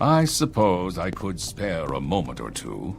I suppose I could spare a moment or two.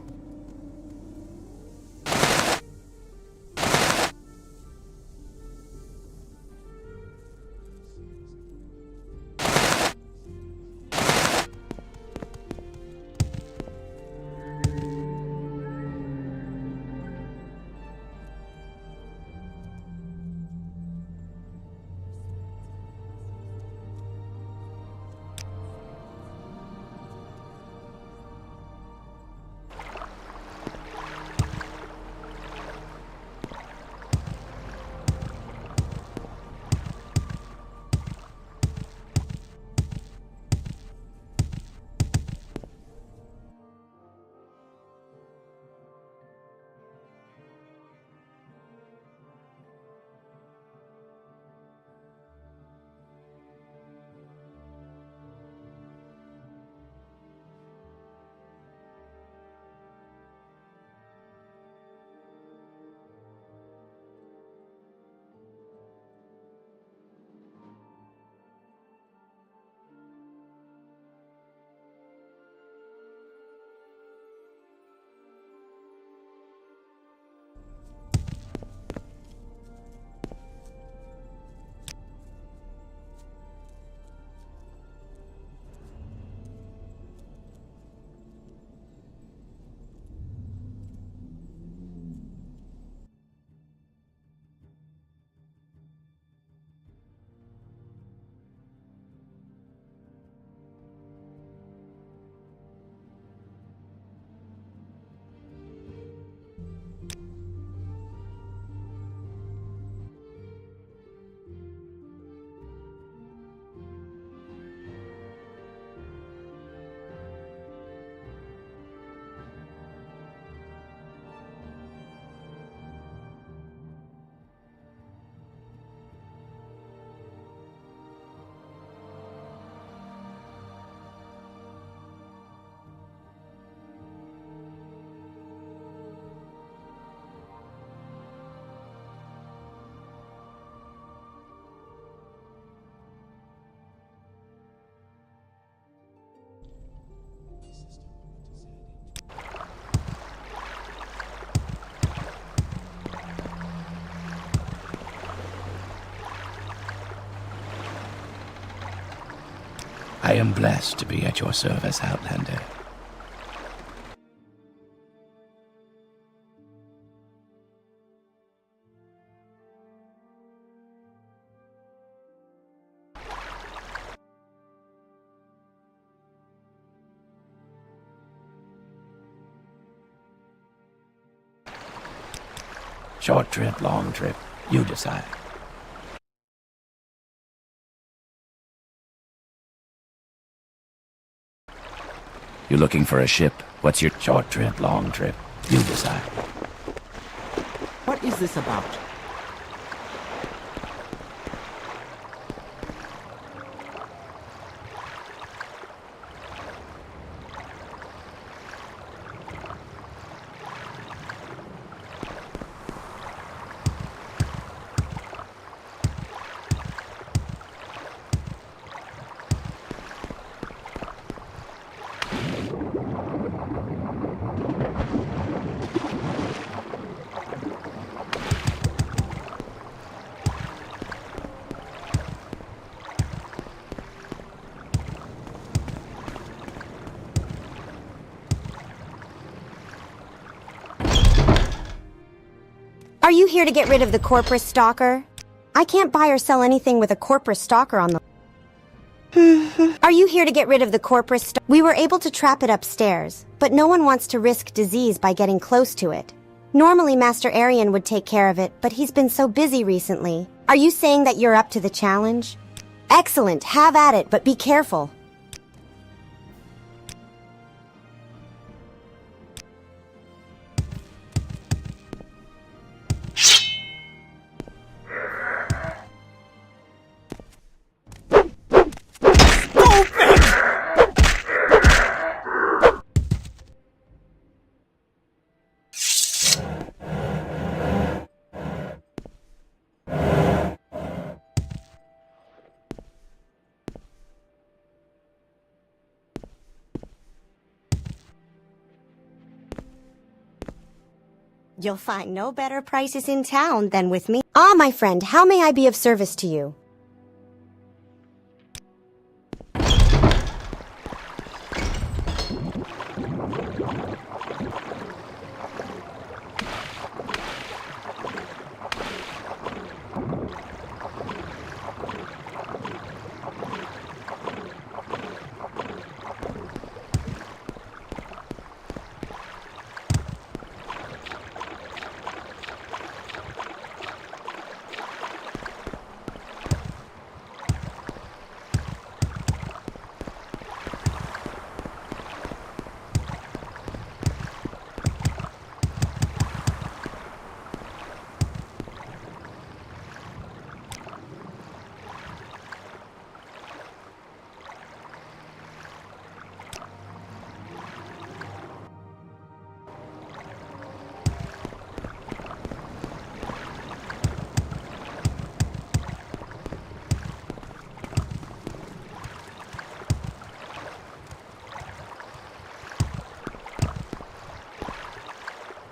I am blessed to be at your service, Outlander. Short trip, long trip, you decide. You looking for a ship? What's your short trip, long trip? You decide. What is this about? Are you here to get rid of the Corpus Stalker? I can't buy or sell anything with a Corpus Stalker on the... Are you here to get rid of the Corpus Stalker? We were able to trap it upstairs, but no one wants to risk disease by getting close to it. Normally Master Arian would take care of it, but he's been so busy recently. Are you saying that you're up to the challenge? Excellent, have at it, but be careful. You'll find no better prices in town than with me. Ah, my friend, how may I be of service to you?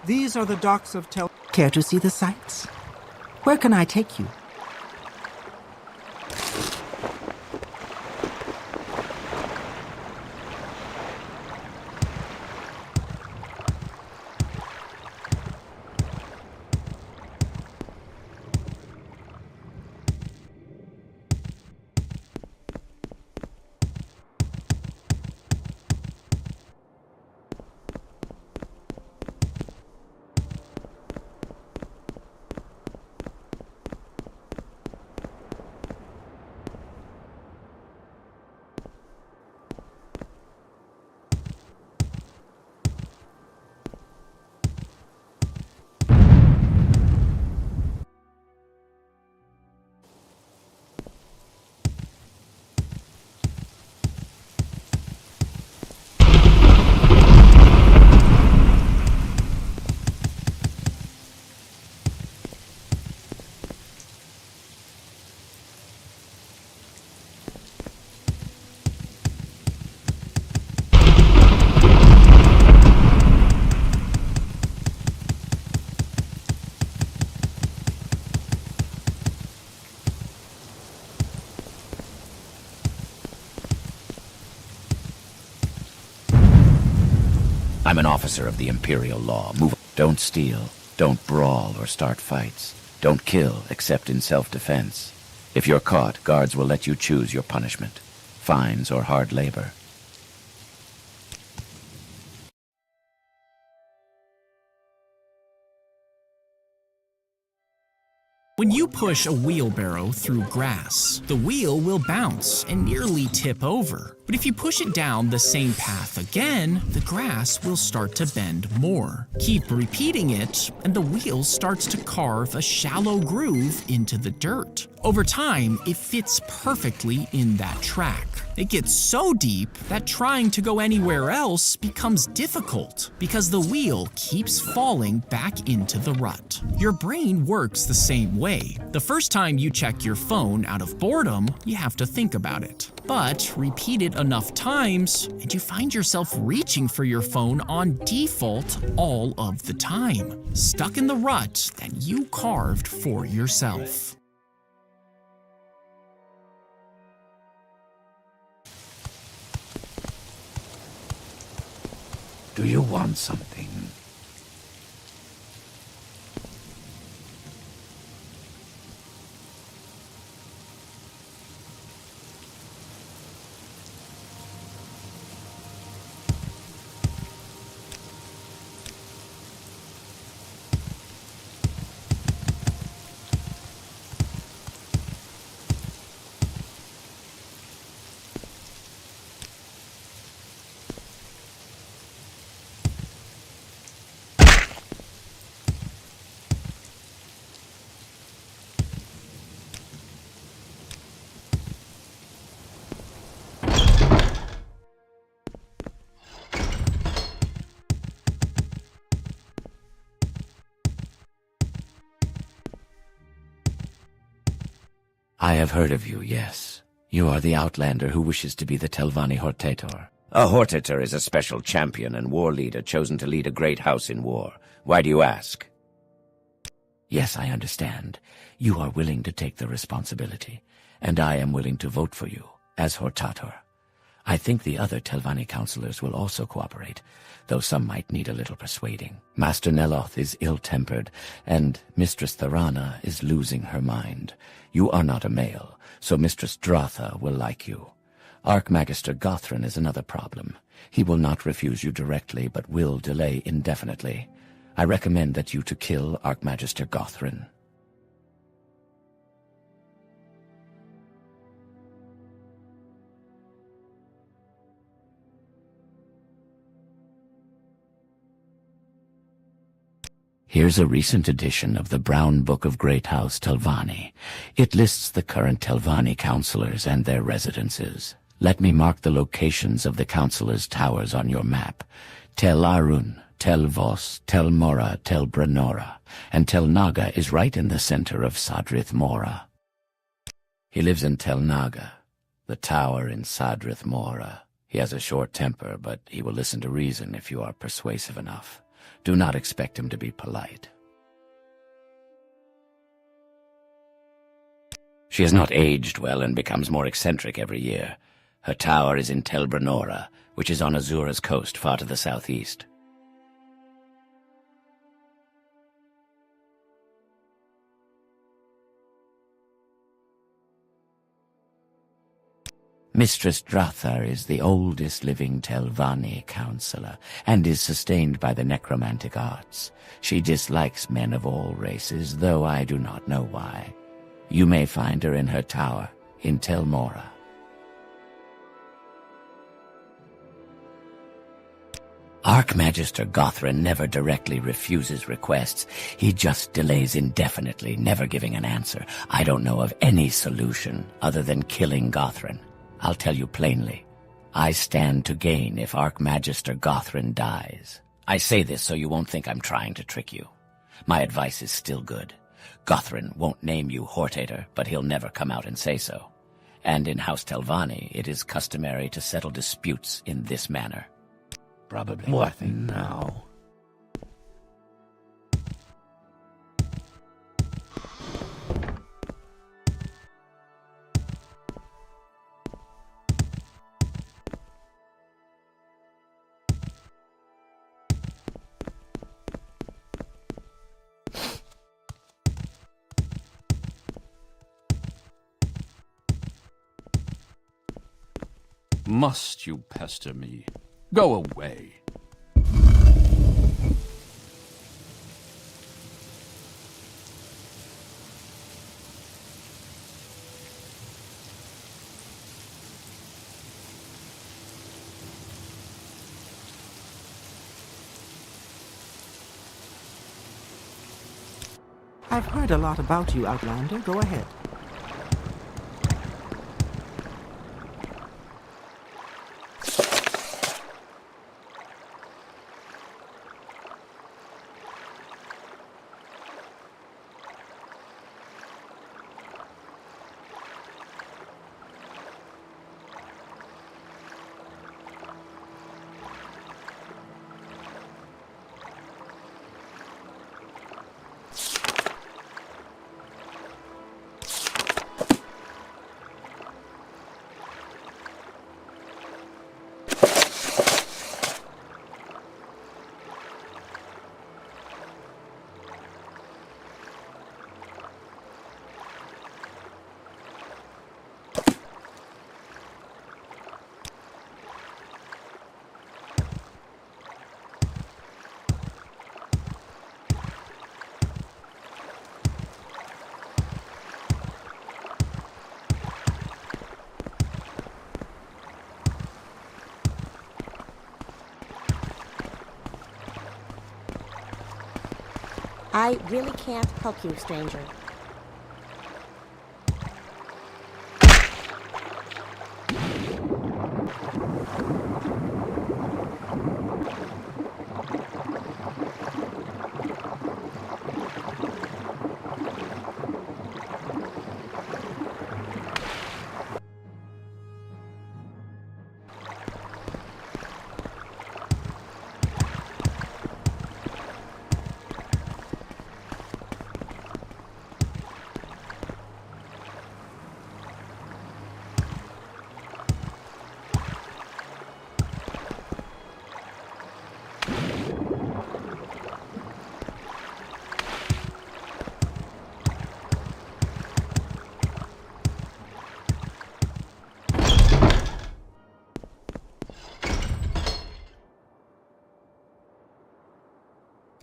These are the docks of Tel... Care to see the sights? Where can I take you? I'm an officer of the Imperial Law. Move. Don't steal. Don't brawl or start fights. Don't kill except in self-defense. If you're caught, guards will let you choose your punishment. Fines or hard labor. When you push a wheelbarrow through grass, the wheel will bounce and nearly tip over. But if you push it down the same path again, the grass will start to bend more. Keep repeating it, and the wheel starts to carve a shallow groove into the dirt. Over time, it fits perfectly in that track. It gets so deep that trying to go anywhere else becomes difficult because the wheel keeps falling back into the rut. Your brain works the same way. The first time you check your phone out of boredom, you have to think about it. But repeat it enough times, and you find yourself reaching for your phone on default all of the time, stuck in the rut that you carved for yourself. Do you want something? I have heard of you, yes. You are the outlander who wishes to be the Telvanni Hortator. A Hortator is a special champion and war leader chosen to lead a great house in war. Why do you ask? Yes, I understand. You are willing to take the responsibility, and I am willing to vote for you, as Hortator. I think the other Telvanni counselors will also cooperate, though some might need a little persuading. Master Neloth is ill-tempered, and Mistress Tharana is losing her mind. You are not a male, so Mistress Dratha will like you. Archmagister Gothran is another problem. He will not refuse you directly, but will delay indefinitely. I recommend that you to kill Archmagister Gothran. Here's a recent edition of the Brown Book of Great House Telvanni. It lists the current Telvanni counselors and their residences. Let me mark the locations of the counselors' towers on your map. Tel Arun, Tel Vos, Tel Mora, Tel Brenora, and Tel Naga is right in the center of Sadrith Mora. He lives in Tel Naga, the tower in Sadrith Mora. He has a short temper, but he will listen to reason if you are persuasive enough. Do not expect him to be polite. She has not aged well and becomes more eccentric every year. Her tower is in Tel Brenora, which is on Azura's coast far to the southeast. Mistress Dratha is the oldest living Telvanni counselor, and is sustained by the necromantic arts. She dislikes men of all races, though I do not know why. You may find her in her tower, in Tel Mora. Archmagister Gothran never directly refuses requests. He just delays indefinitely, never giving an answer. I don't know of any solution other than killing Gothran. I'll tell you plainly. I stand to gain if Archmagister Gothran dies. I say this so you won't think I'm trying to trick you. My advice is still good. Gothran won't name you Hortator, but he'll never come out and say so. And in House Telvanni, it is customary to settle disputes in this manner. Probably. What now? Must you pester me? Go away. I've heard a lot about you, Outlander. Go ahead. I really can't help you, stranger.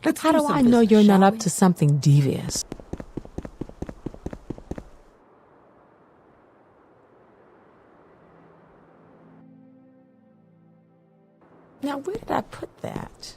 Let's How do do some I know business, you're not shall up we? to something devious? Now, where did I put that?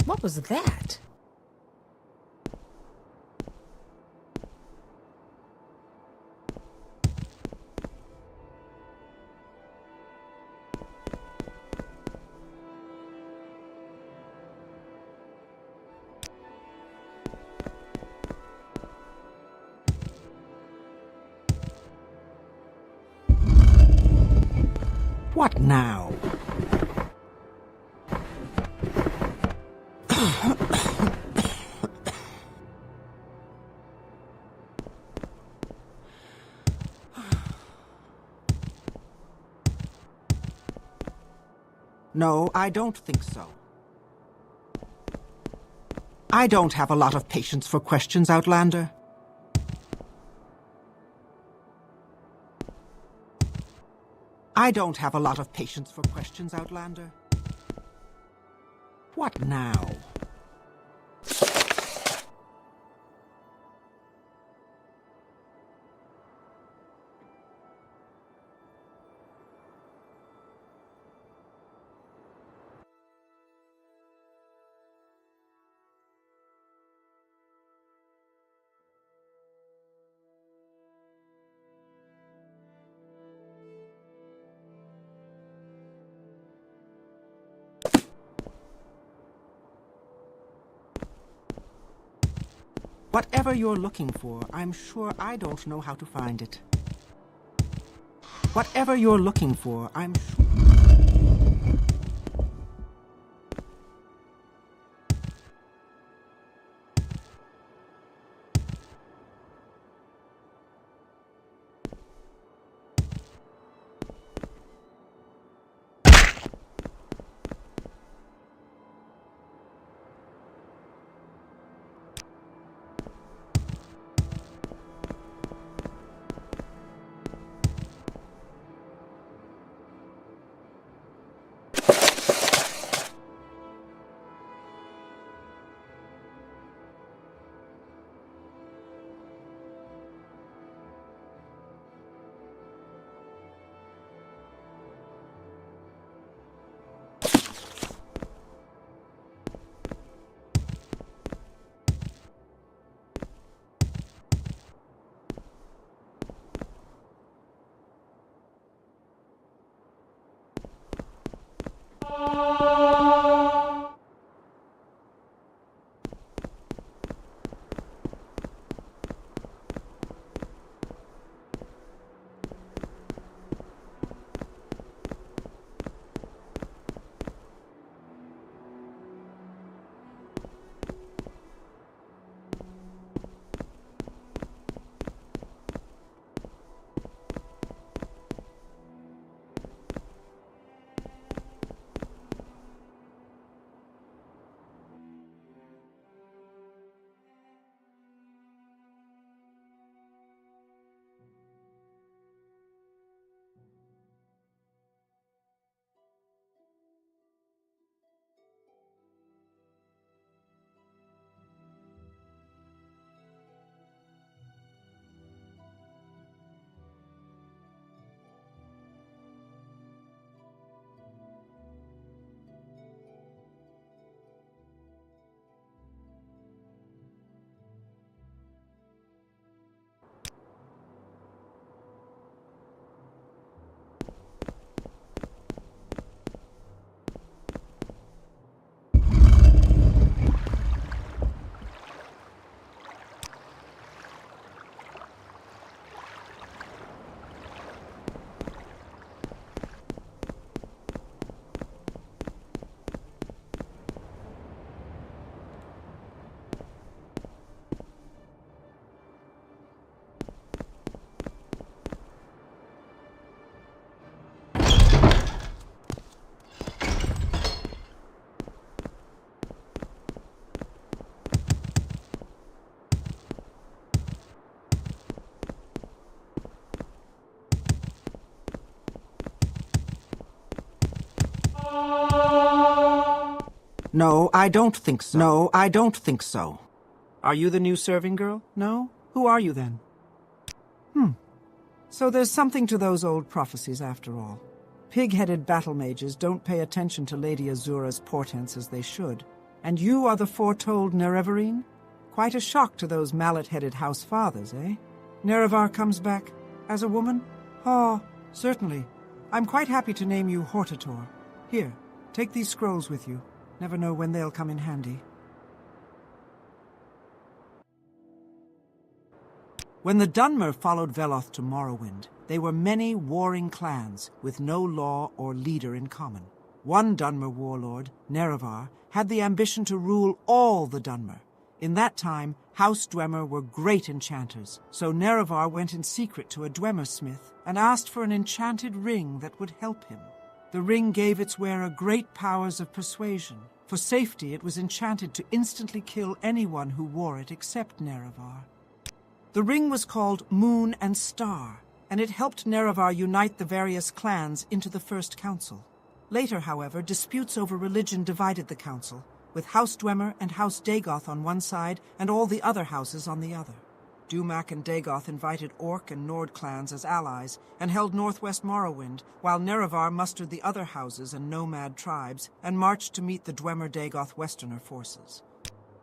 What was that? What now? No, I don't think so. I don't have a lot of patience for questions, Outlander. I don't have a lot of patience for questions, Outlander. What now? Whatever you're looking for, I'm sure I don't know how to find it. Whatever you're looking for, I'm sure... No, I don't think so. No, I don't think so. Are you the new serving girl? No? Who are you then? So there's something to those old prophecies after all. Pig-headed battle mages don't pay attention to Lady Azura's portents as they should. And you are the foretold Nerevarine? Quite a shock to those mallet-headed house fathers, eh? Nerevar comes back as a woman? Oh, certainly. I'm quite happy to name you Hortator. Here, take these scrolls with you. Never know when they'll come in handy. When the Dunmer followed Veloth to Morrowind, they were many warring clans with no law or leader in common. One Dunmer warlord, Nerevar, had the ambition to rule all the Dunmer. In that time, House Dwemer were great enchanters, so Nerevar went in secret to a Dwemer smith and asked for an enchanted ring that would help him. The ring gave its wearer great powers of persuasion. For safety, it was enchanted to instantly kill anyone who wore it except Nerevar. The ring was called Moon and Star, and it helped Nerevar unite the various clans into the First Council. Later, however, disputes over religion divided the council, with House Dwemer and House Dagoth on one side and all the other houses on the other. Dumak and Dagoth invited Orc and Nord clans as allies and held northwest Morrowind, while Nerevar mustered the other houses and nomad tribes and marched to meet the Dwemer-Dagoth Westerner forces.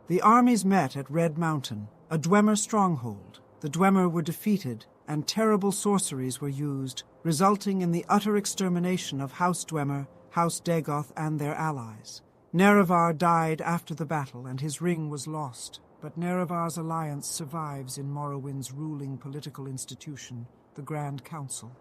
The armies met at Red Mountain, a Dwemer stronghold. The Dwemer were defeated, and terrible sorceries were used, resulting in the utter extermination of House Dwemer, House Dagoth, and their allies. Nerevar died after the battle, and his ring was lost. But Nerevar's alliance survives in Morrowind's ruling political institution, the Grand Council.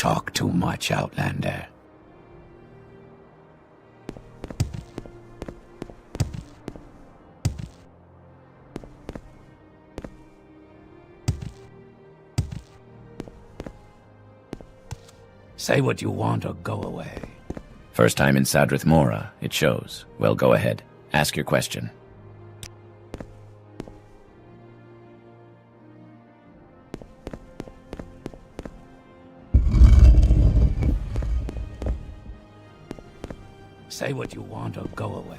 talk too much, Outlander. Say what you want or go away. First time in Sadrith Mora, it shows. Well, go ahead. Ask your question. Say what you want or go away.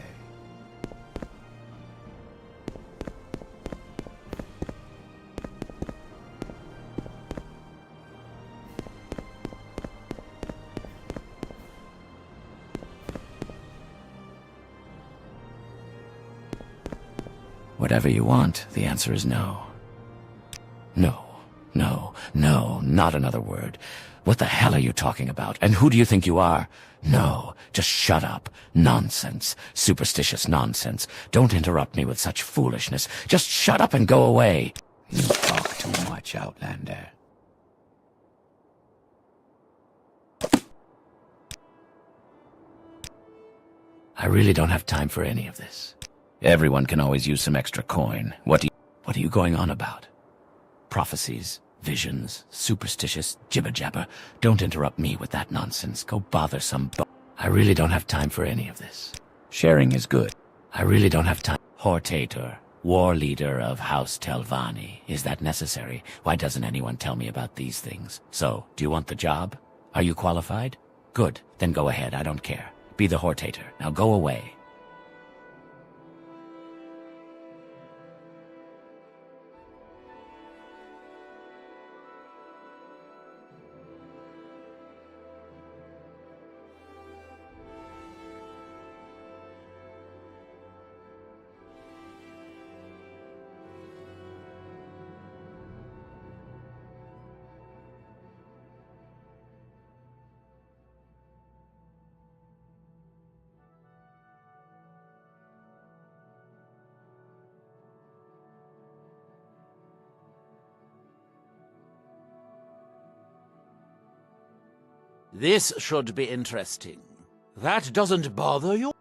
Whatever you want, the answer is no. No, no, no, not another word. What the hell are you talking about? And who do you think you are? No, just shut up. Nonsense. Superstitious nonsense. Don't interrupt me with such foolishness. Just shut up and go away. You talk too much, Outlander. I really don't have time for any of this. Everyone can always use some extra coin. What are you going on about? Prophecies, visions, superstitious jibber-jabber. Don't interrupt me with that nonsense. Go bother some I really don't have time for any of this. Sharing is good. I really don't have time. Hortator, war leader of House Telvanni. Is that necessary? Why doesn't anyone tell me about these things? So, do you want the job? Are you qualified? Good. Then go ahead. I don't care. Be the Hortator. Now go away. This should be interesting. That doesn't bother you?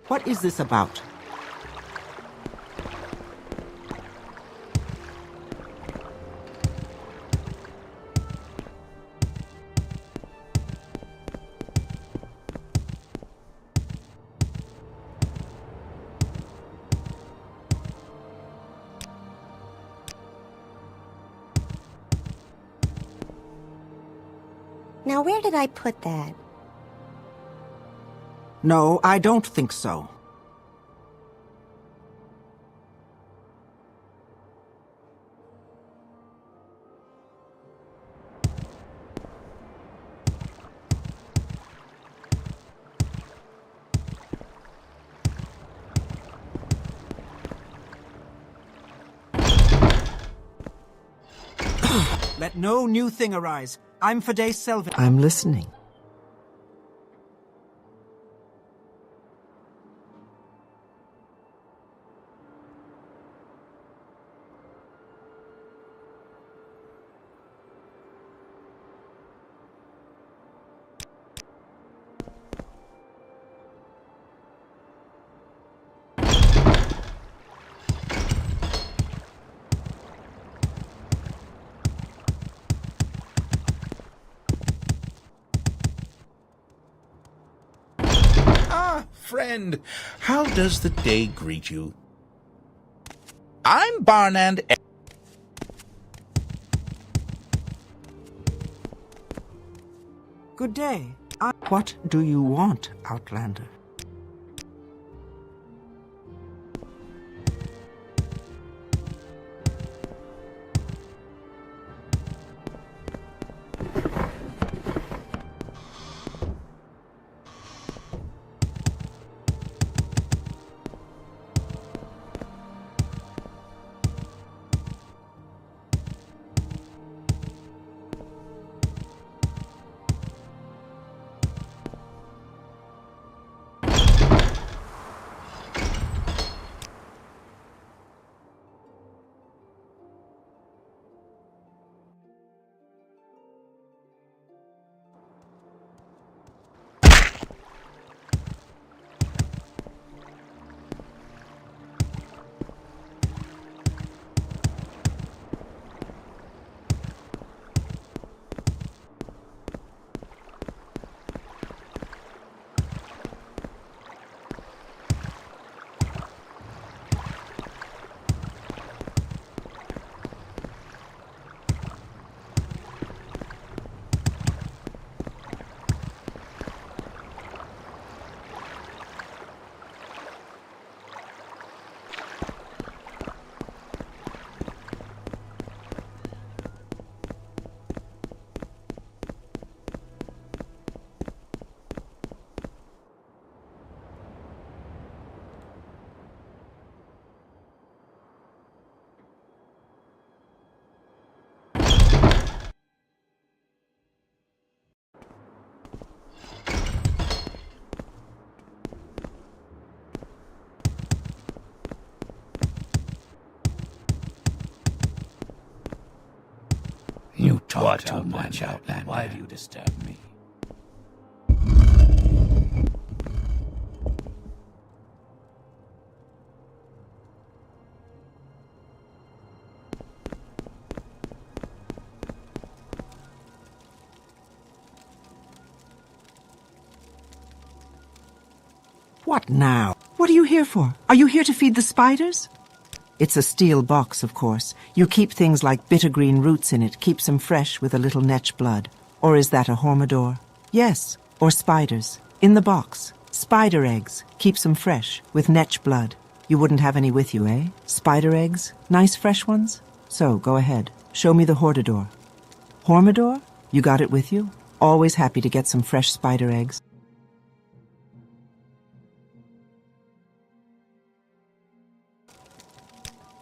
What is this about? Now, where did I put that? No, I don't think so. Let no new thing arise. I'm Fidei Selvin. I'm listening. Friend, how does the day greet you? I'm Barnand. Good day. What do you want, Outlander? You talk too much, Outlander. Why do you disturb me? What now? What are you here for? Are you here to feed the spiders? It's a steel box, of course. You keep things like bitter green roots in it, keeps them fresh with a little netch blood. Or is that a hormador? Yes, or spiders. In the box. Spider eggs, keeps them fresh with netch blood. You wouldn't have any with you, eh? Spider eggs? Nice fresh ones? So, go ahead. Show me the hormador. Hormador? You got it with you? Always happy to get some fresh spider eggs.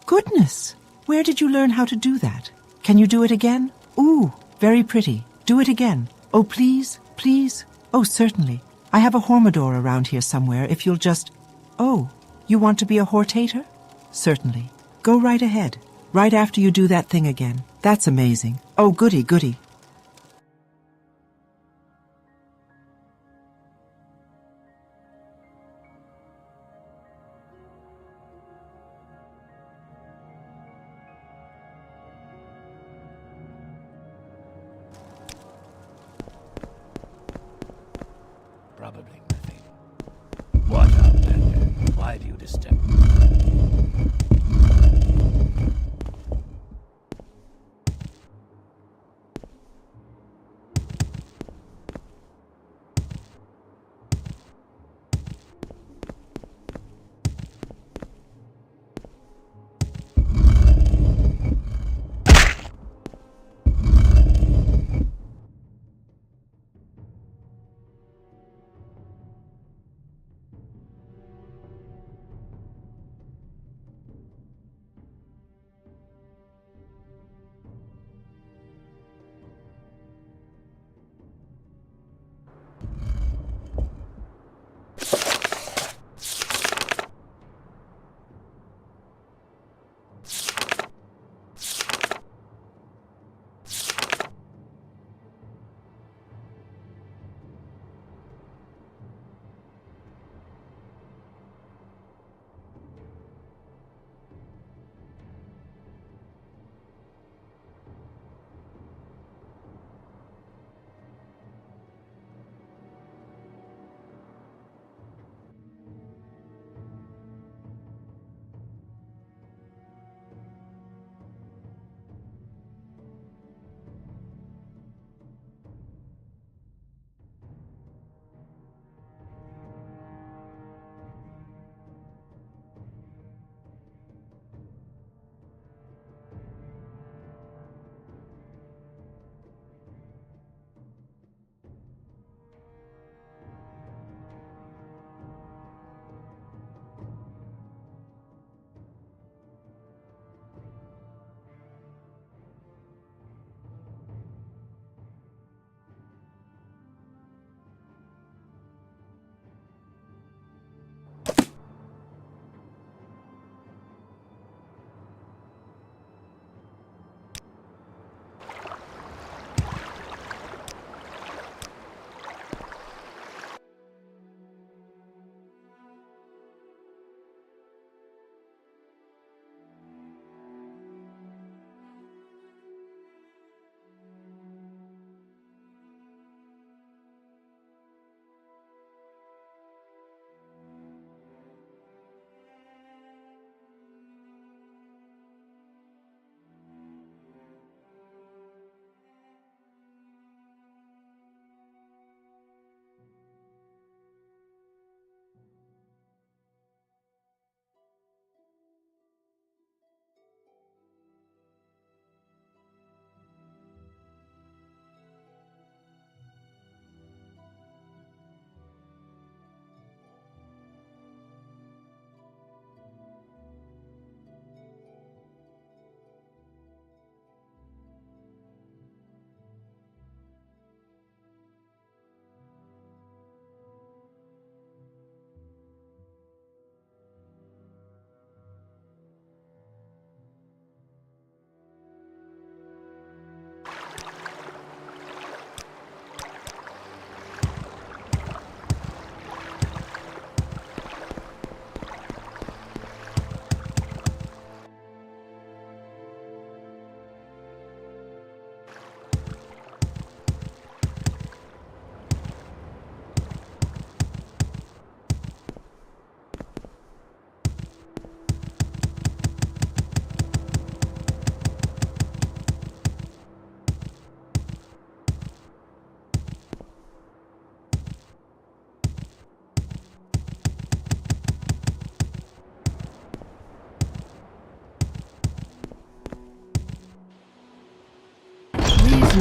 Goodness! Where did you learn how to do that? Can you do it again? Ooh, very pretty. Do it again. Oh, please, please. Oh, certainly. I have a hormador around here somewhere if you'll just... Oh, you want to be a hortator? Certainly. Go right ahead. Right after you do that thing again. That's amazing. Oh, goody, goody.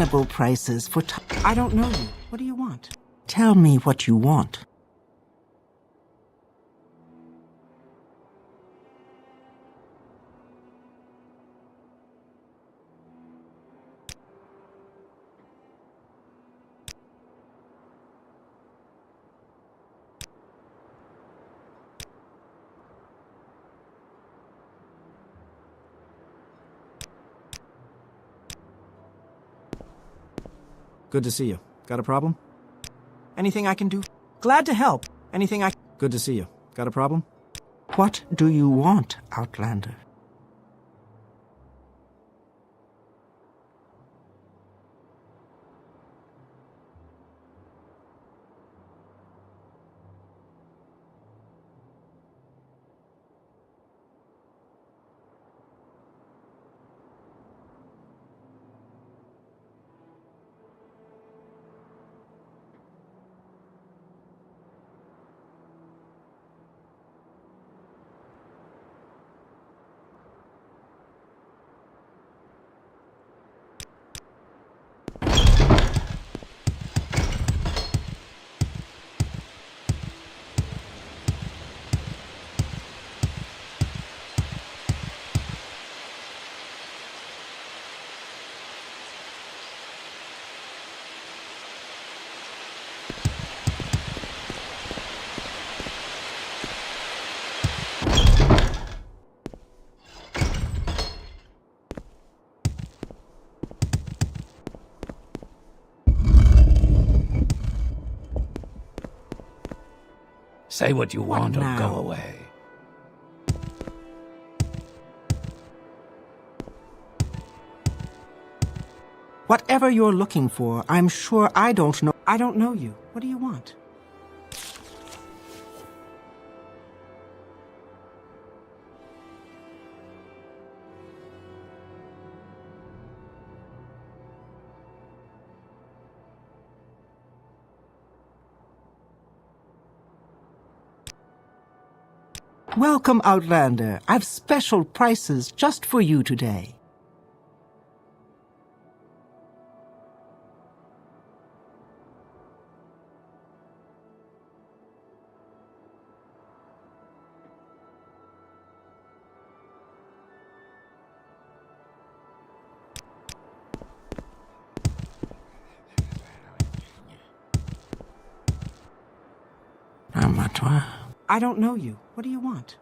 reasonable prices for I don't know you. What do you want? Tell me what you want. Good to see you. Got a problem? Anything I can do? Glad to help. Anything I... Good to see you. Got a problem? What do you want, Outlander? Say what you want or now? go away. Whatever you're looking for, I'm sure I don't know. I don't know you. What do you want? Welcome, Outlander. I've special prices just for you today. I don't know you. What do you want?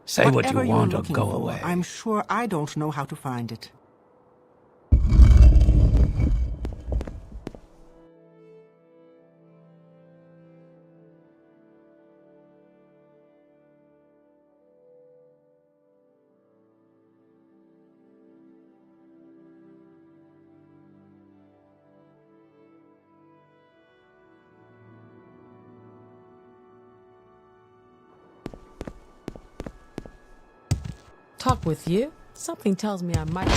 Say what you Whatever you're want or looking go for, away. I'm sure I don't know how to find it. Talk with you? Something tells me I might...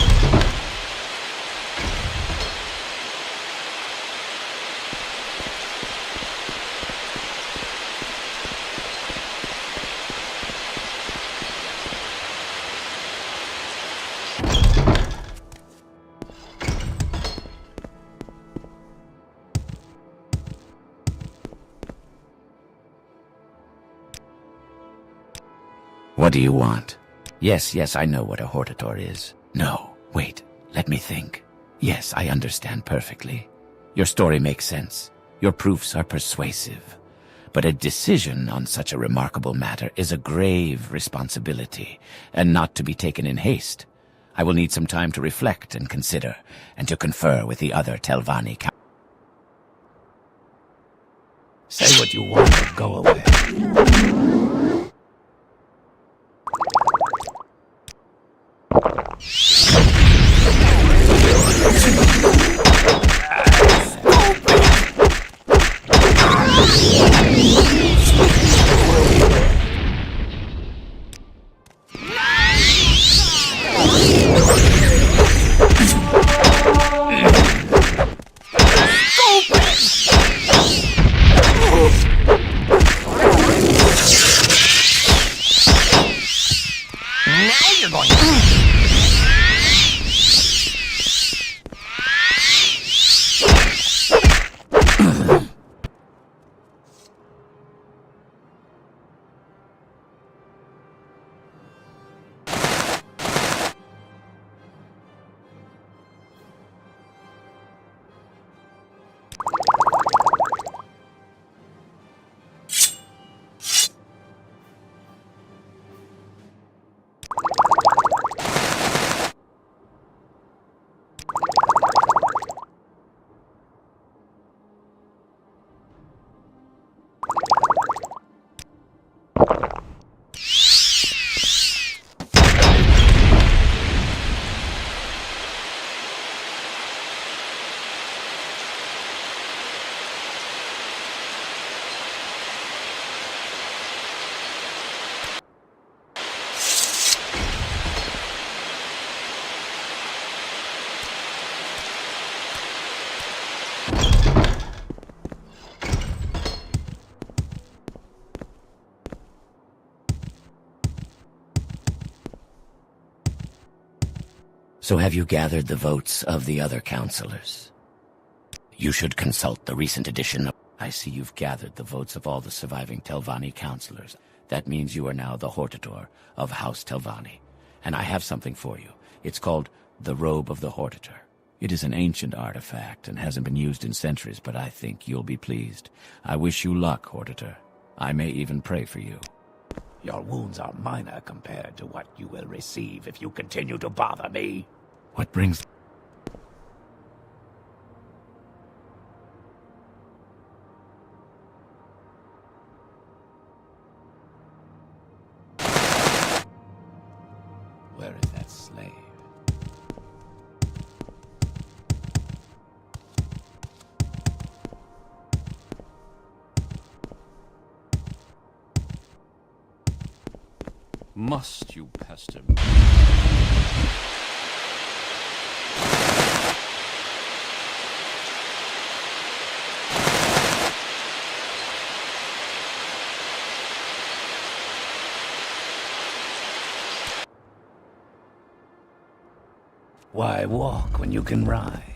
What do you want? Yes, I know what a hortator is. No, wait, let me think. Yes, I understand perfectly. Your story makes sense. Your proofs are persuasive. But a decision on such a remarkable matter is a grave responsibility, and not to be taken in haste. I will need some time to reflect and consider, and to confer with the other Telvanni Say what you want or go away. So have you gathered the votes of the other counselors? You should consult the recent edition of... I see you've gathered the votes of all the surviving Telvanni counselors. That means you are now the Hortator of House Telvanni. And I have something for you. It's called the Robe of the Hortator. It is an ancient artifact and hasn't been used in centuries, but I think you'll be pleased. I wish you luck, Hortator. I may even pray for you. Your wounds are minor compared to what you will receive if you continue to bother me. What brings... Where is that slave? Must you pester me? Why walk when you can ride?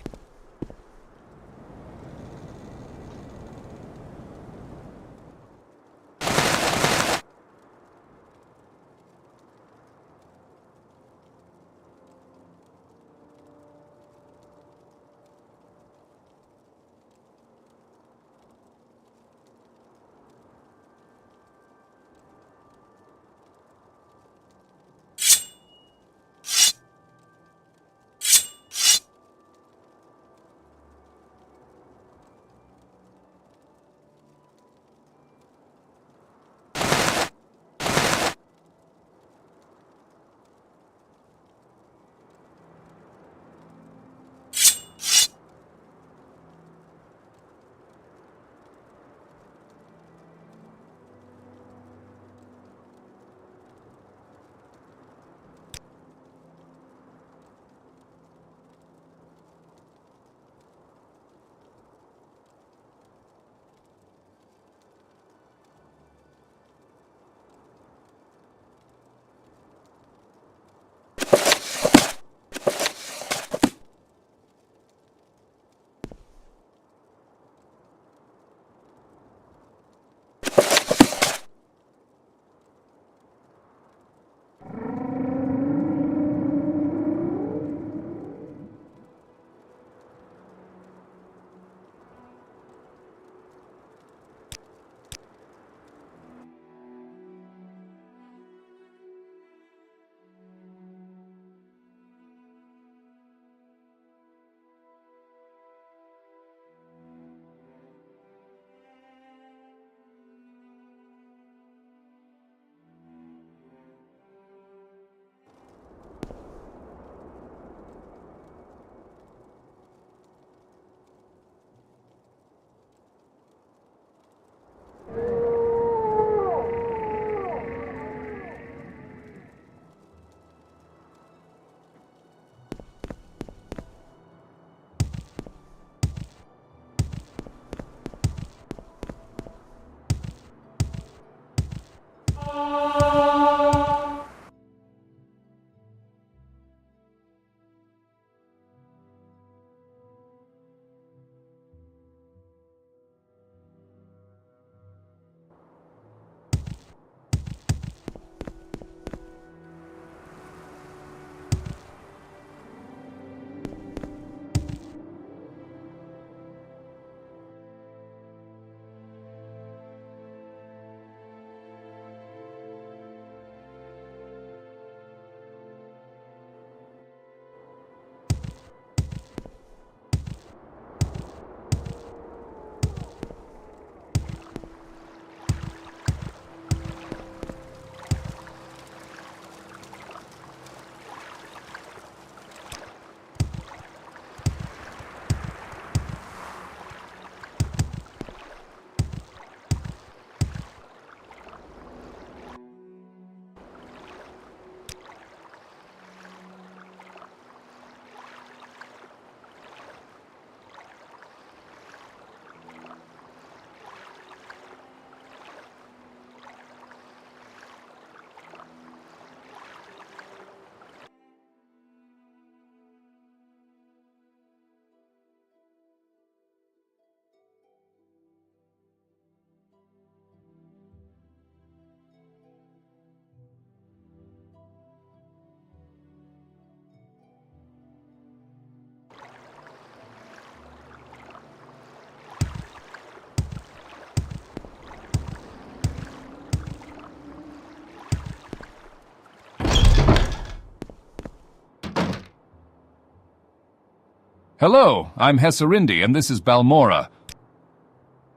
Hello, I'm Hesserindi, and this is Balmora.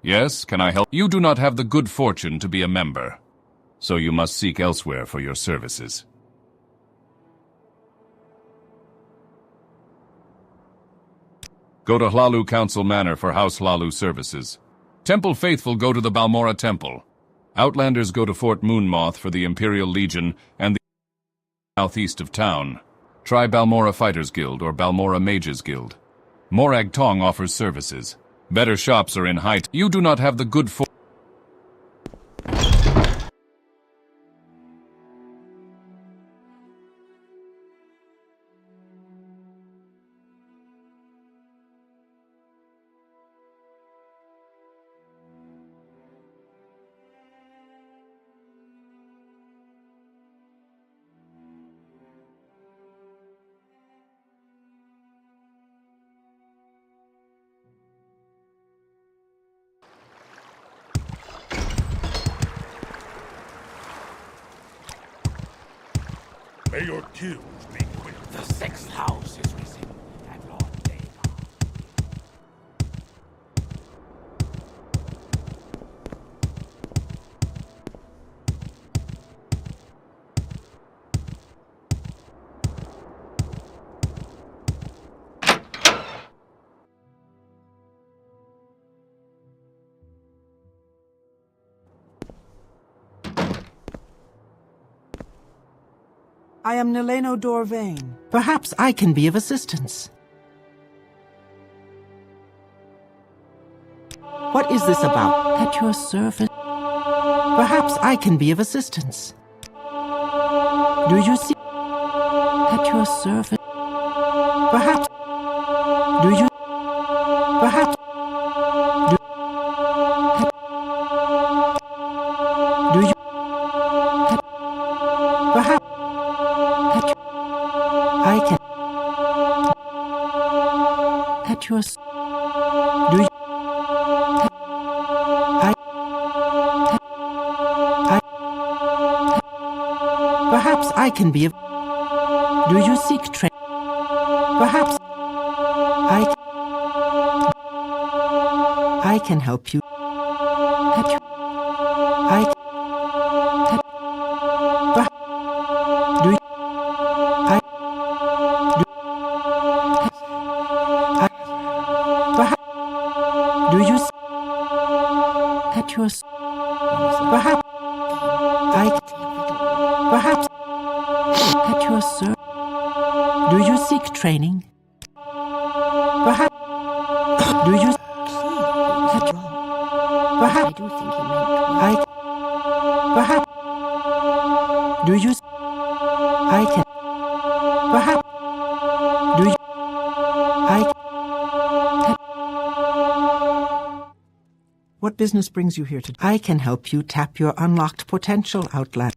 Yes, can I help? You do not have the good fortune to be a member, so you must seek elsewhere for your services. Go to Hlalu Council Manor for House Hlalu services. Temple Faithful go to the Balmora Temple. Outlanders go to Fort Moonmoth for the Imperial Legion and the southeast of town. Try Balmora Fighters Guild or Balmora Mages Guild. Morag Tong offers services. Better shops are in height. You do not have the good fortune. May your kills be quick. The sixth house is risen at Lord Dagon. I am Neleno Dorvain. Perhaps I can be of assistance. What is this about? At your service. Perhaps I can be of assistance. Do you see? At your service. Perhaps. Do you? Perhaps. Do, at, do you? At, perhaps. I can. At your. Do you? Perhaps I can be of. Do you seek train? Perhaps I can help you. At your. Do you? Do you? At your. Perhaps. Perhaps. At your sir. Do you seek training? Perhaps. Do you? Perhaps. I do think he meant well. Perhaps. Do you? I can. Perhaps. Do you? What business brings you here today? I can help you tap your unlocked potential, Outlander.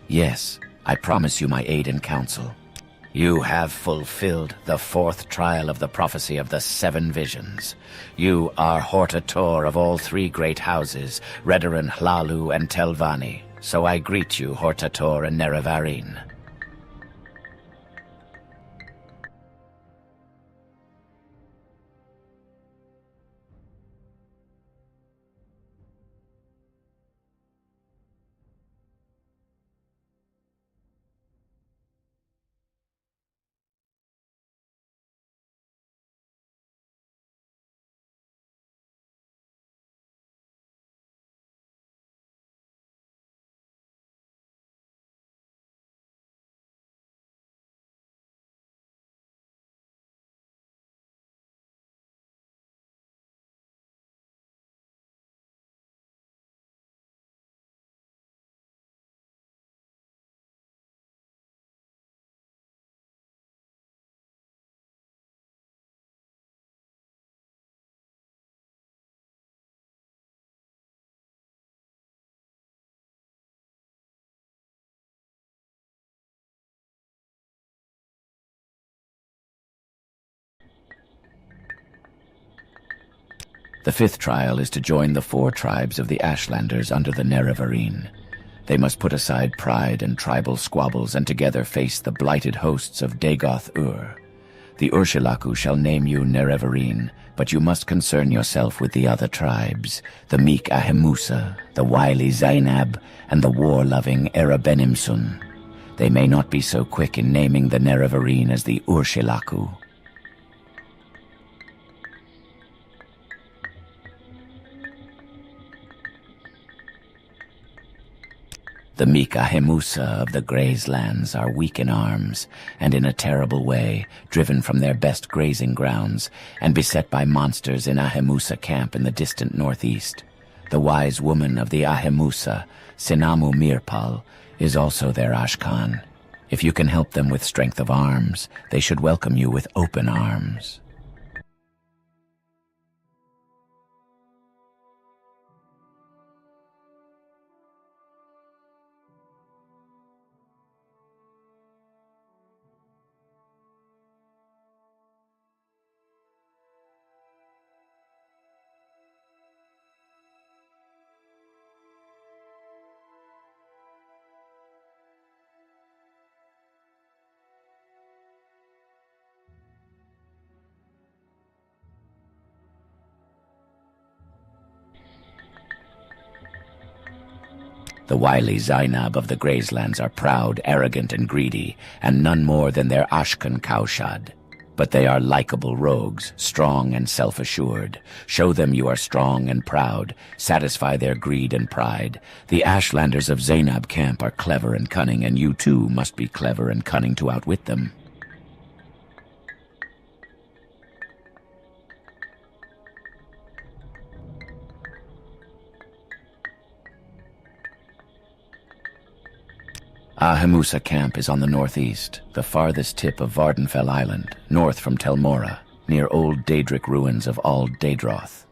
Yes, I promise you my aid and counsel. You have fulfilled the fourth trial of the prophecy of the 7 visions. You are Hortator of all 3 great houses, Redoran, Hlalu, and Telvanni. So I greet you, Hortator and Nerevarine. The 5th trial is to join the 4 tribes of the Ashlanders under the Nerevarine. They must put aside pride and tribal squabbles and together face the blighted hosts of Dagoth-Ur. The Urshilaku shall name you Nerevarine, but you must concern yourself with the other tribes, the meek Ahemusa, the wily Zainab, and the war-loving Erebenimsun. They may not be so quick in naming the Nerevarine as the Urshilaku. The Mika Hemusa of the Grazelands are weak in arms, and in a terrible way, driven from their best grazing grounds, and beset by monsters in Ahemusa camp in the distant northeast. The wise woman of the Ahemusa, Sinamu Mirpal, is also their Ashkan. If you can help them with strength of arms, they should welcome you with open arms. The wily Zainab of the Grazelands are proud, arrogant, and greedy, and none more than their Ashkan Kaushad. But they are likable rogues, strong and self-assured. Show them you are strong and proud. Satisfy their greed and pride. The Ashlanders of Zainab camp are clever and cunning, and you too must be clever and cunning to outwit them. Ahemusa camp is on the northeast, the farthest tip of Vardenfell Island, north from Telmora, near old Daedric ruins of Ald Daedroth.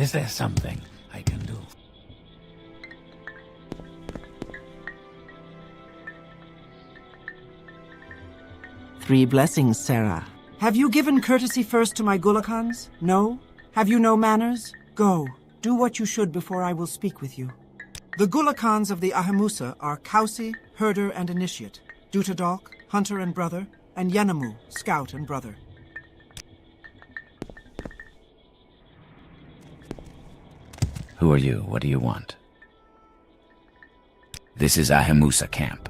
Is there something I can do? Three blessings, Sarah. Have you given courtesy first to my Gulakans? No? Have you no manners? Go. Do what you should before I will speak with you. The Gulakans of the Ahemusa are Kausi, herder and initiate, Dutadalk, hunter and brother, and Yenamu, scout and brother. Who are you? What do you want? This is Ahemusa camp.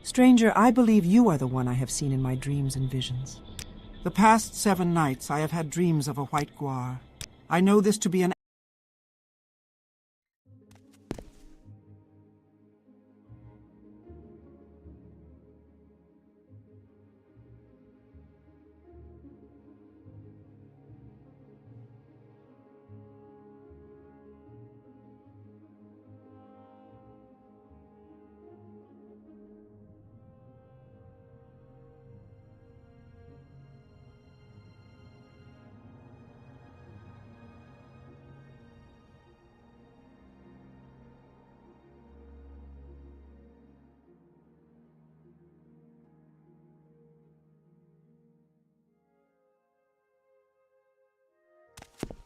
Stranger, I believe you are the one I have seen in my dreams and visions. The past 7 nights I have had dreams of a white guar. I know this to be an...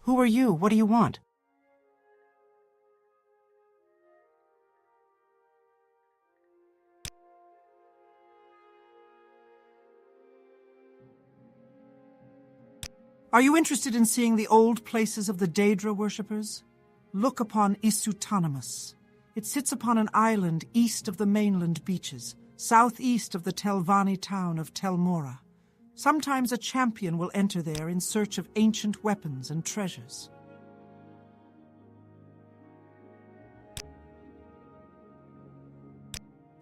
Who are you? What do you want? Are you interested in seeing the old places of the Daedra worshippers? Look upon Isutanimus. It sits upon an island east of the mainland beaches, southeast of the Telvanni town of Telmora. Sometimes a champion will enter there in search of ancient weapons and treasures.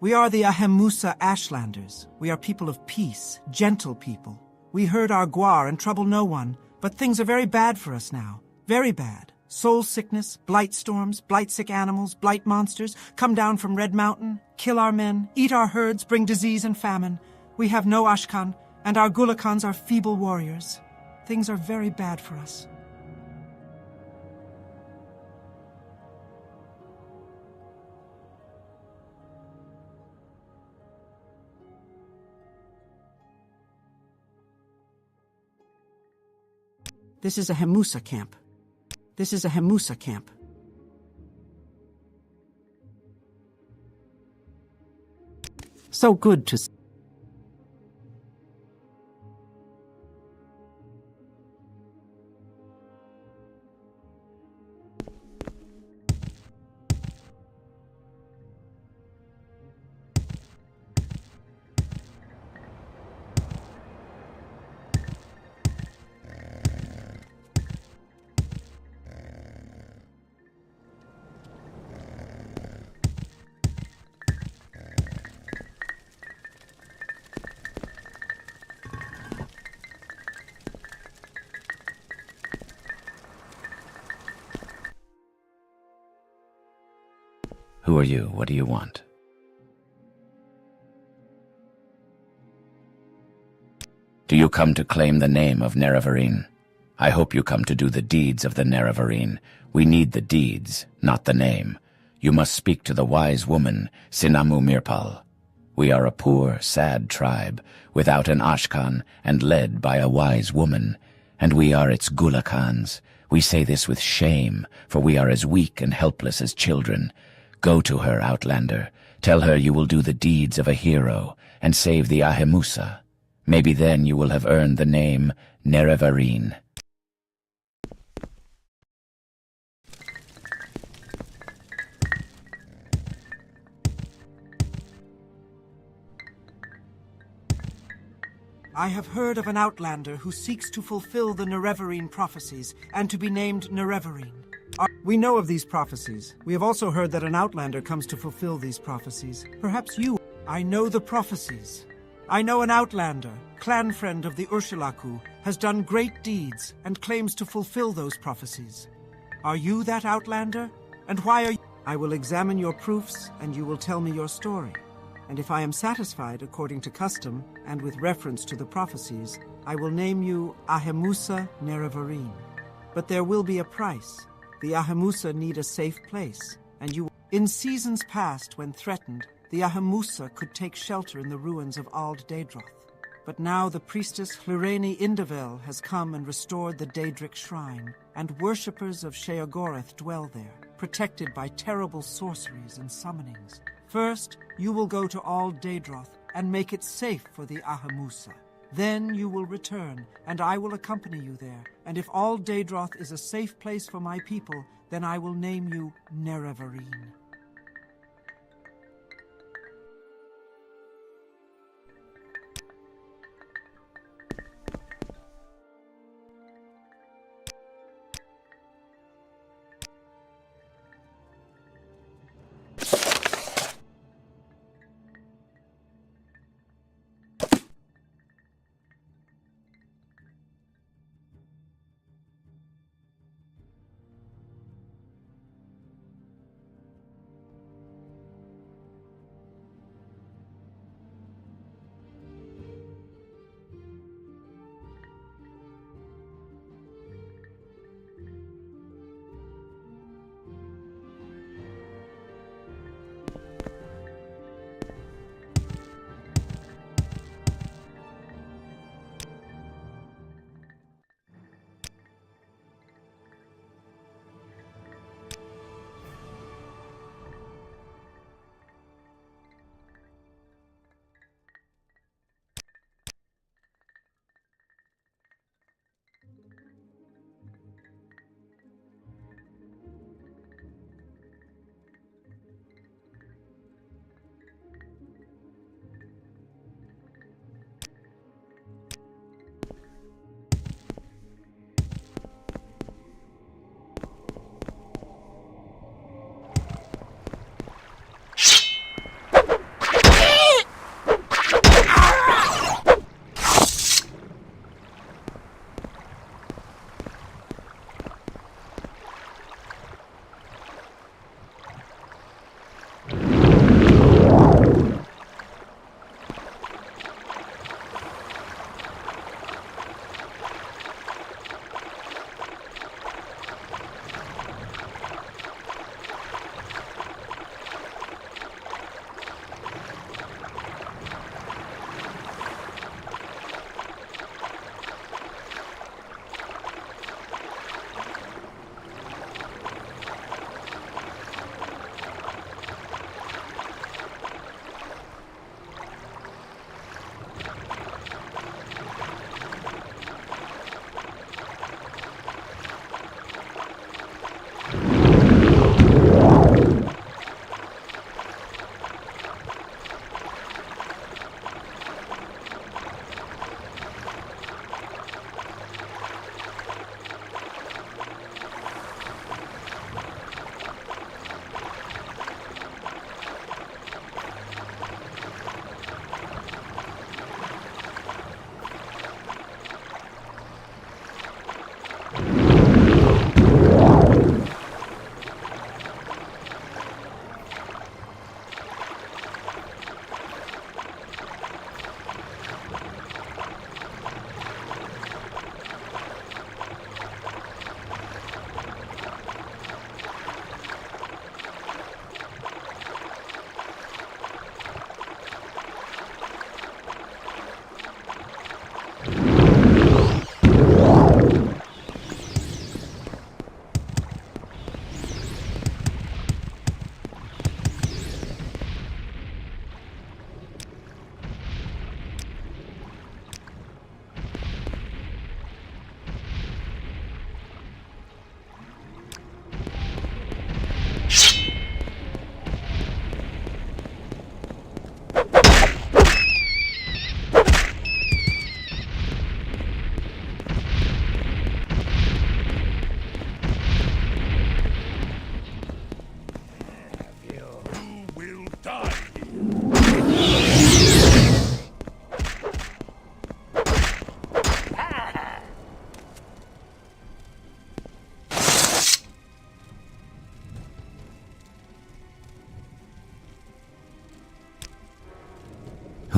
We are the Ahemusa Ashlanders. We are people of peace, gentle people. We herd our guar and trouble no one, but things are very bad for us now. Very bad. Soul sickness, blight storms, blight-sick animals, blight monsters come down from Red Mountain, kill our men, eat our herds, bring disease and famine. We have no Ashkan, and our Gulakans are feeble warriors. Things are very bad for us. This is a Hemusa camp. This is a Hemusa camp. So good to see. Who are you? What do you want? Do you come to claim the name of Nerevarine? I hope you come to do the deeds of the Nerevarine. We need the deeds, not the name. You must speak to the wise woman, Sinamu Mirpal. We are a poor, sad tribe, without an Ashkan and led by a wise woman, and we are its Gulakans. We say this with shame, for we are as weak and helpless as children. Go to her, Outlander. Tell her you will do the deeds of a hero and save the Ahemusa. Maybe then you will have earned the name Nerevarine. I have heard of an Outlander who seeks to fulfill the Nerevarine prophecies and to be named Nerevarine. We know of these prophecies. We have also heard that an Outlander comes to fulfill these prophecies. Perhaps you... I know the prophecies. I know an Outlander, clan friend of the Ursulaku, has done great deeds and claims to fulfill those prophecies. Are you that Outlander? And why are you... I will examine your proofs and you will tell me your story. and if I am satisfied according to custom and with reference to the prophecies, I will name you Ahemusa Nerevarine. But there will be a price. The Ahemusa need a safe place, and you... In seasons past, when threatened, the Ahemusa could take shelter in the ruins of Ald Daedroth. But now the priestess Hlyrene Indavel has come and restored the Daedric shrine, and worshippers of Sheogorath dwell there, protected by terrible sorceries and summonings. First, you will go to Ald Daedroth and make it safe for the Ahemusa. Then you will return, and I will accompany you there. And if Ald Daedroth is a safe place for my people, then I will name you Nerevarine.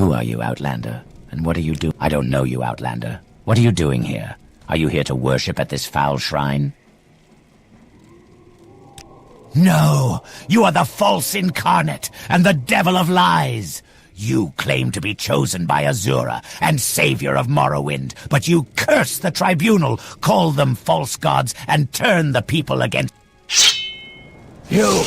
Who are you, Outlander? And what are you doing? I don't know you, Outlander. What are you doing here? Are you here to worship at this foul shrine? No! You are the false incarnate and the devil of lies! You claim to be chosen by Azura and savior of Morrowind, but you curse the tribunal, call them false gods, and turn the people against... You...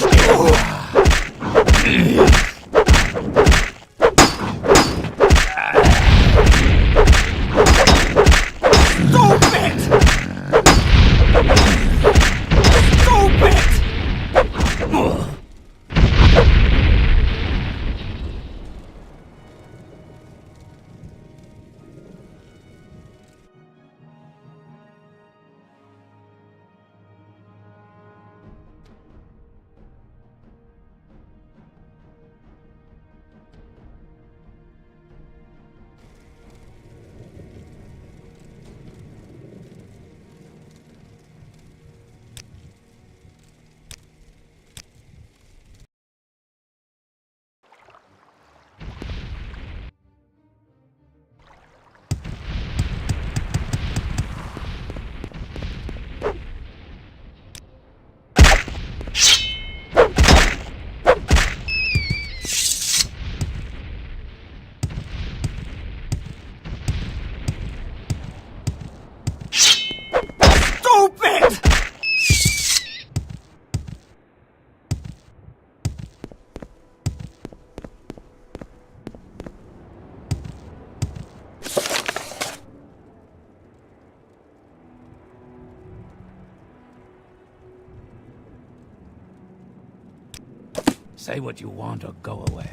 Say what you want or go away.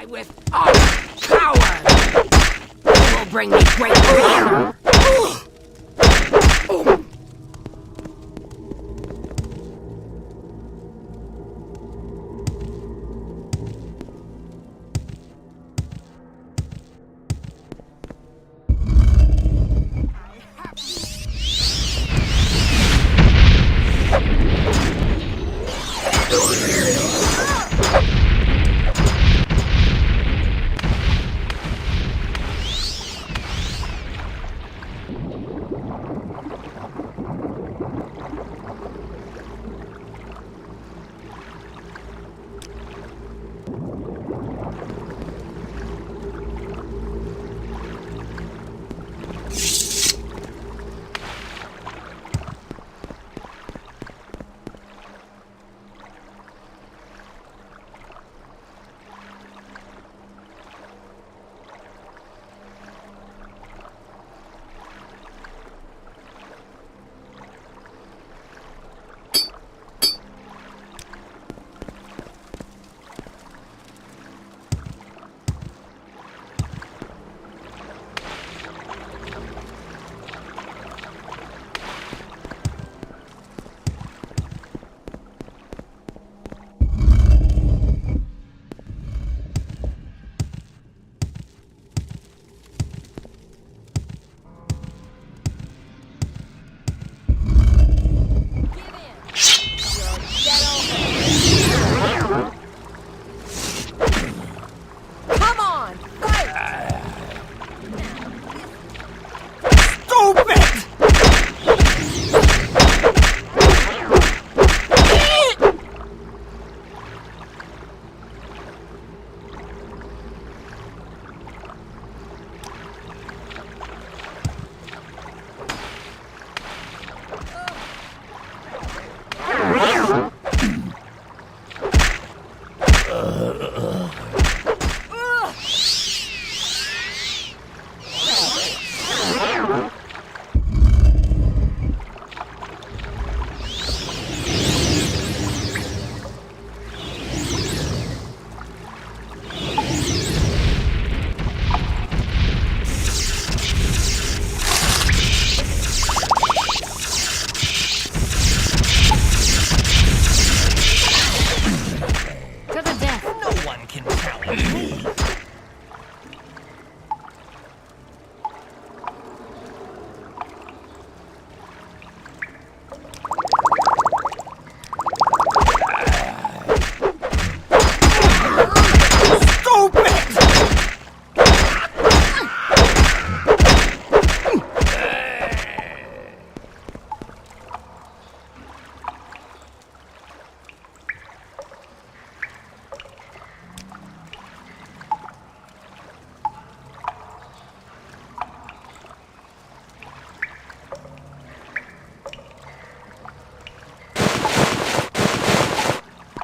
With power! It will bring me great fear! To the death. No one can challenge me.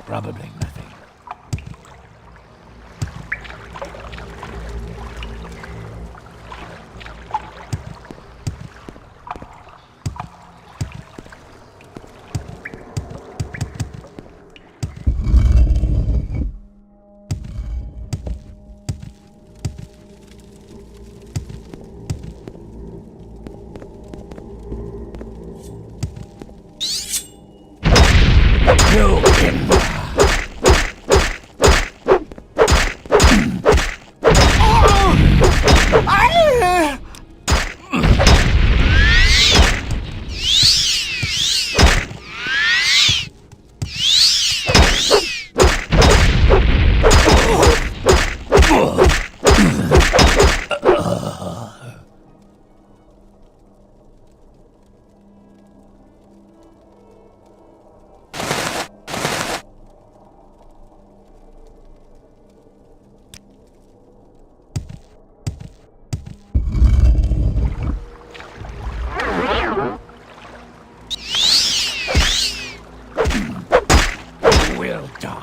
Probably nothing. Kill him! Well done.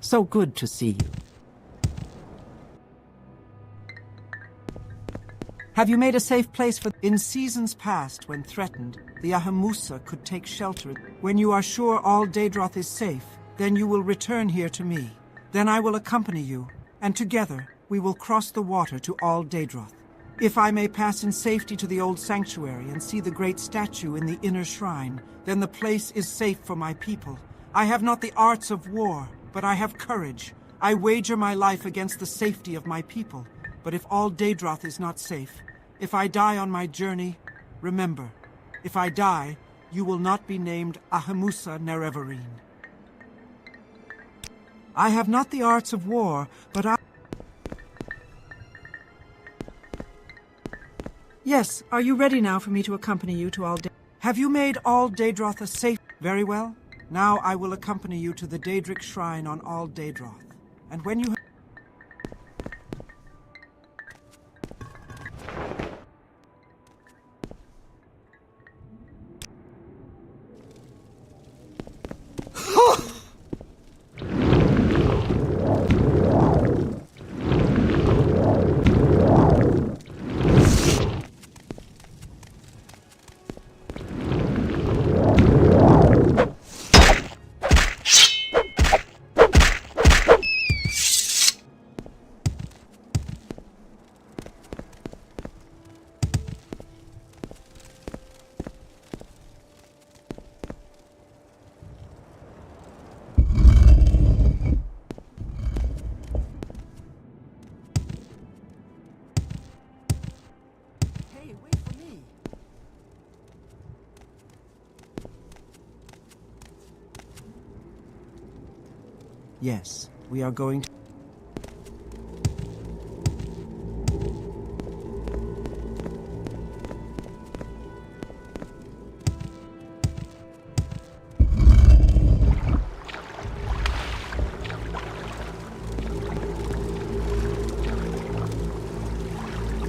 So good to see you. Have you made a safe place for... In seasons past, when threatened, the Ahamusa could take shelter. When you are sure all Daedroth is safe, then you will return here to me. Then I will accompany you, and together we will cross the water to all Daedroth. If I may pass in safety to the old sanctuary and see the great statue in the inner shrine, then the place is safe for my people. I have not the arts of war, but I have courage. I wager my life against the safety of my people. But if all Daedroth is not safe, if I die on my journey, remember, if I die, you will not be named Ahamusa Nerevarine. I have not the arts of war, but I... Yes, are you ready now for me to accompany you to all Daedroth? Have you made all Daedroth a safe... Very well. Now I will accompany you to the Daedric Shrine on all Daedroth. And when you... Yes, we are going to...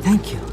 Thank you.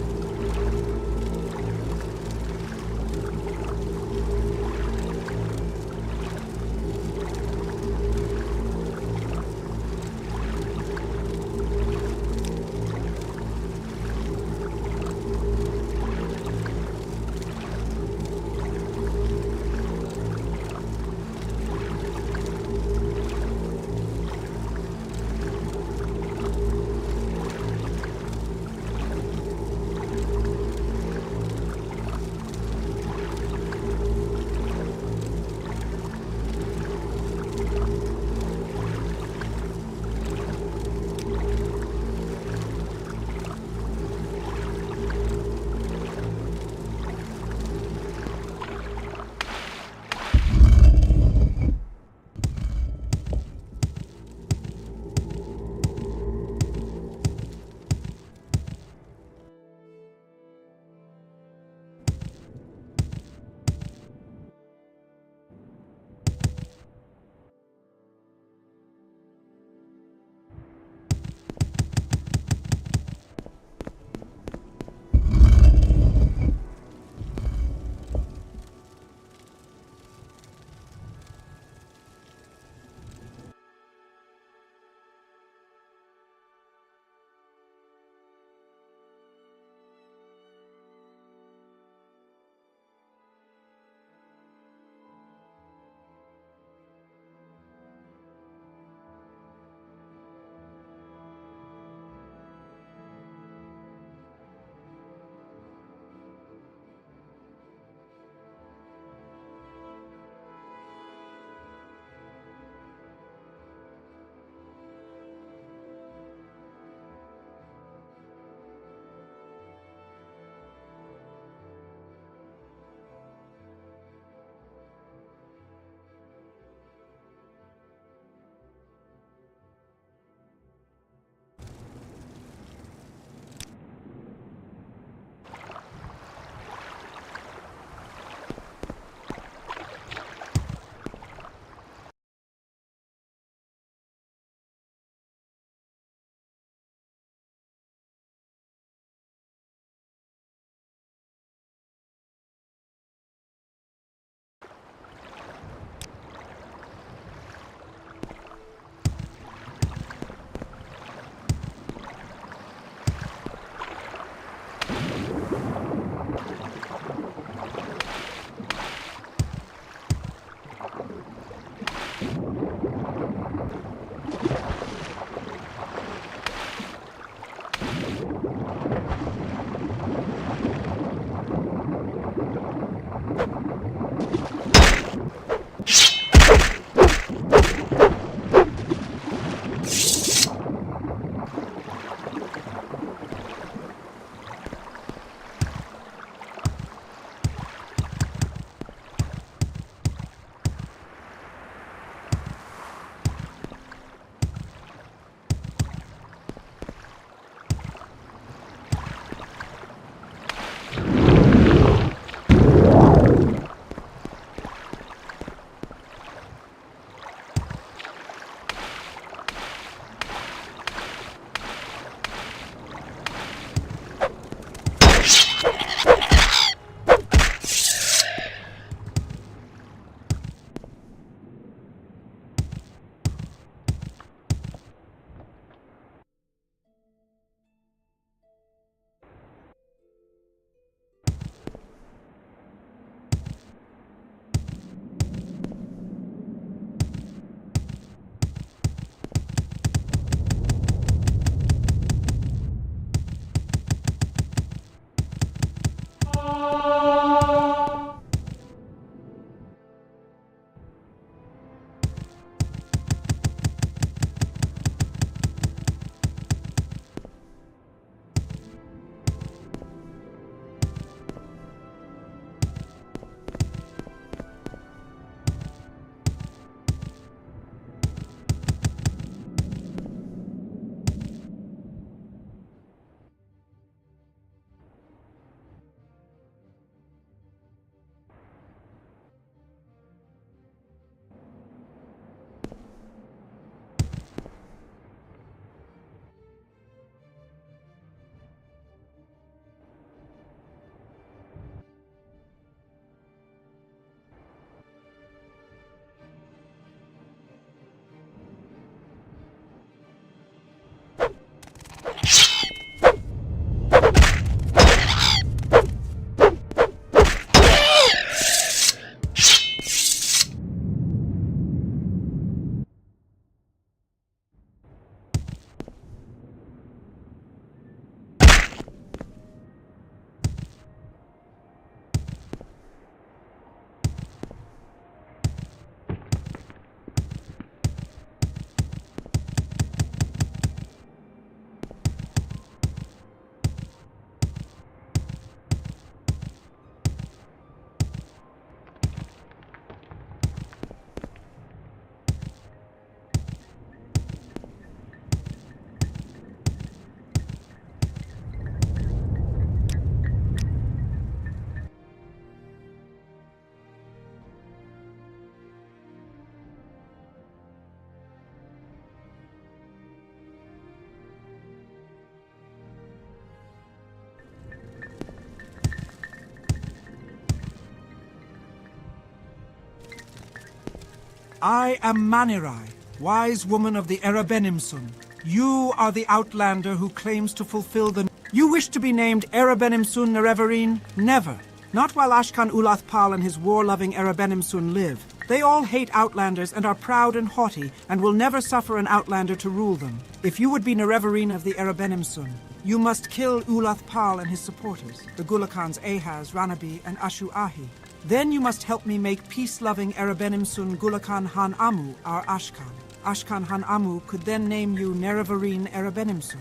I am Manirai, wise woman of the Erebenimsun. You are the outlander who claims to fulfill the... You wish to be named Erebenimsun Nerevarine? Never. Not while Ashkan Ulathpal and his war-loving Erebenimsun live. They all hate outlanders and are proud and haughty, and will never suffer an outlander to rule them. If you would be Nerevarine of the Erebenimsun, you must kill Ulathpal and his supporters, the Gulakans Ahaz, Ranabi, and Ashu-Ahi. Then you must help me make peace-loving Erebenimsun Gulakan Han Amu our Ashkan. Ashkan Han Amu could then name you Nerevarine Erebenimsun.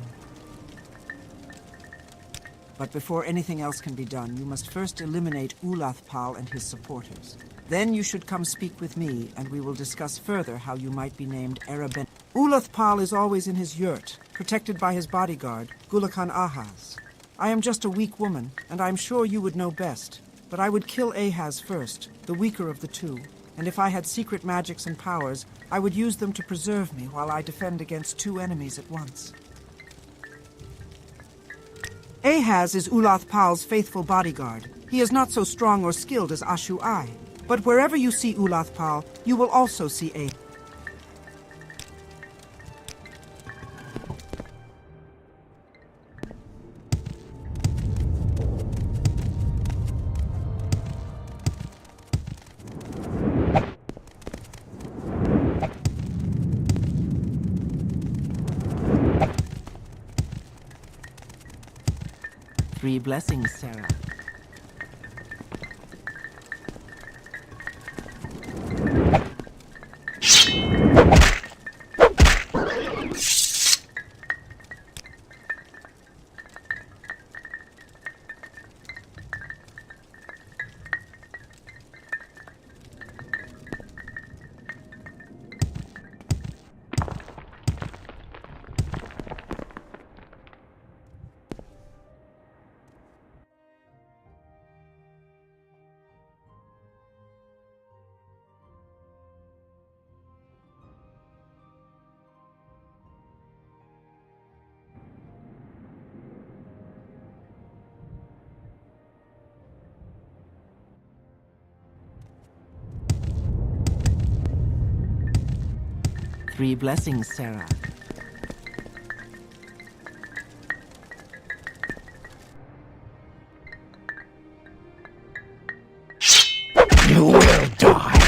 But before anything else can be done, you must first eliminate Ulathpal and his supporters. Then you should come speak with me, and we will discuss further how you might be named Ereben. Ulathpal is always in his yurt, protected by his bodyguard, Gulakan Ahaz. I am just a weak woman, and I'm sure you would know best. But I would kill Ahaz first, the weaker of the two. And if I had secret magics and powers, I would use them to preserve me while I defend against two enemies at once. Ahaz is Ulathpal's faithful bodyguard. He is not so strong or skilled as Ashu-Ai. But wherever you see Ulathpal, you will also see Ahaz. Three blessings, Sarah. Three blessings, Sarah. You will die.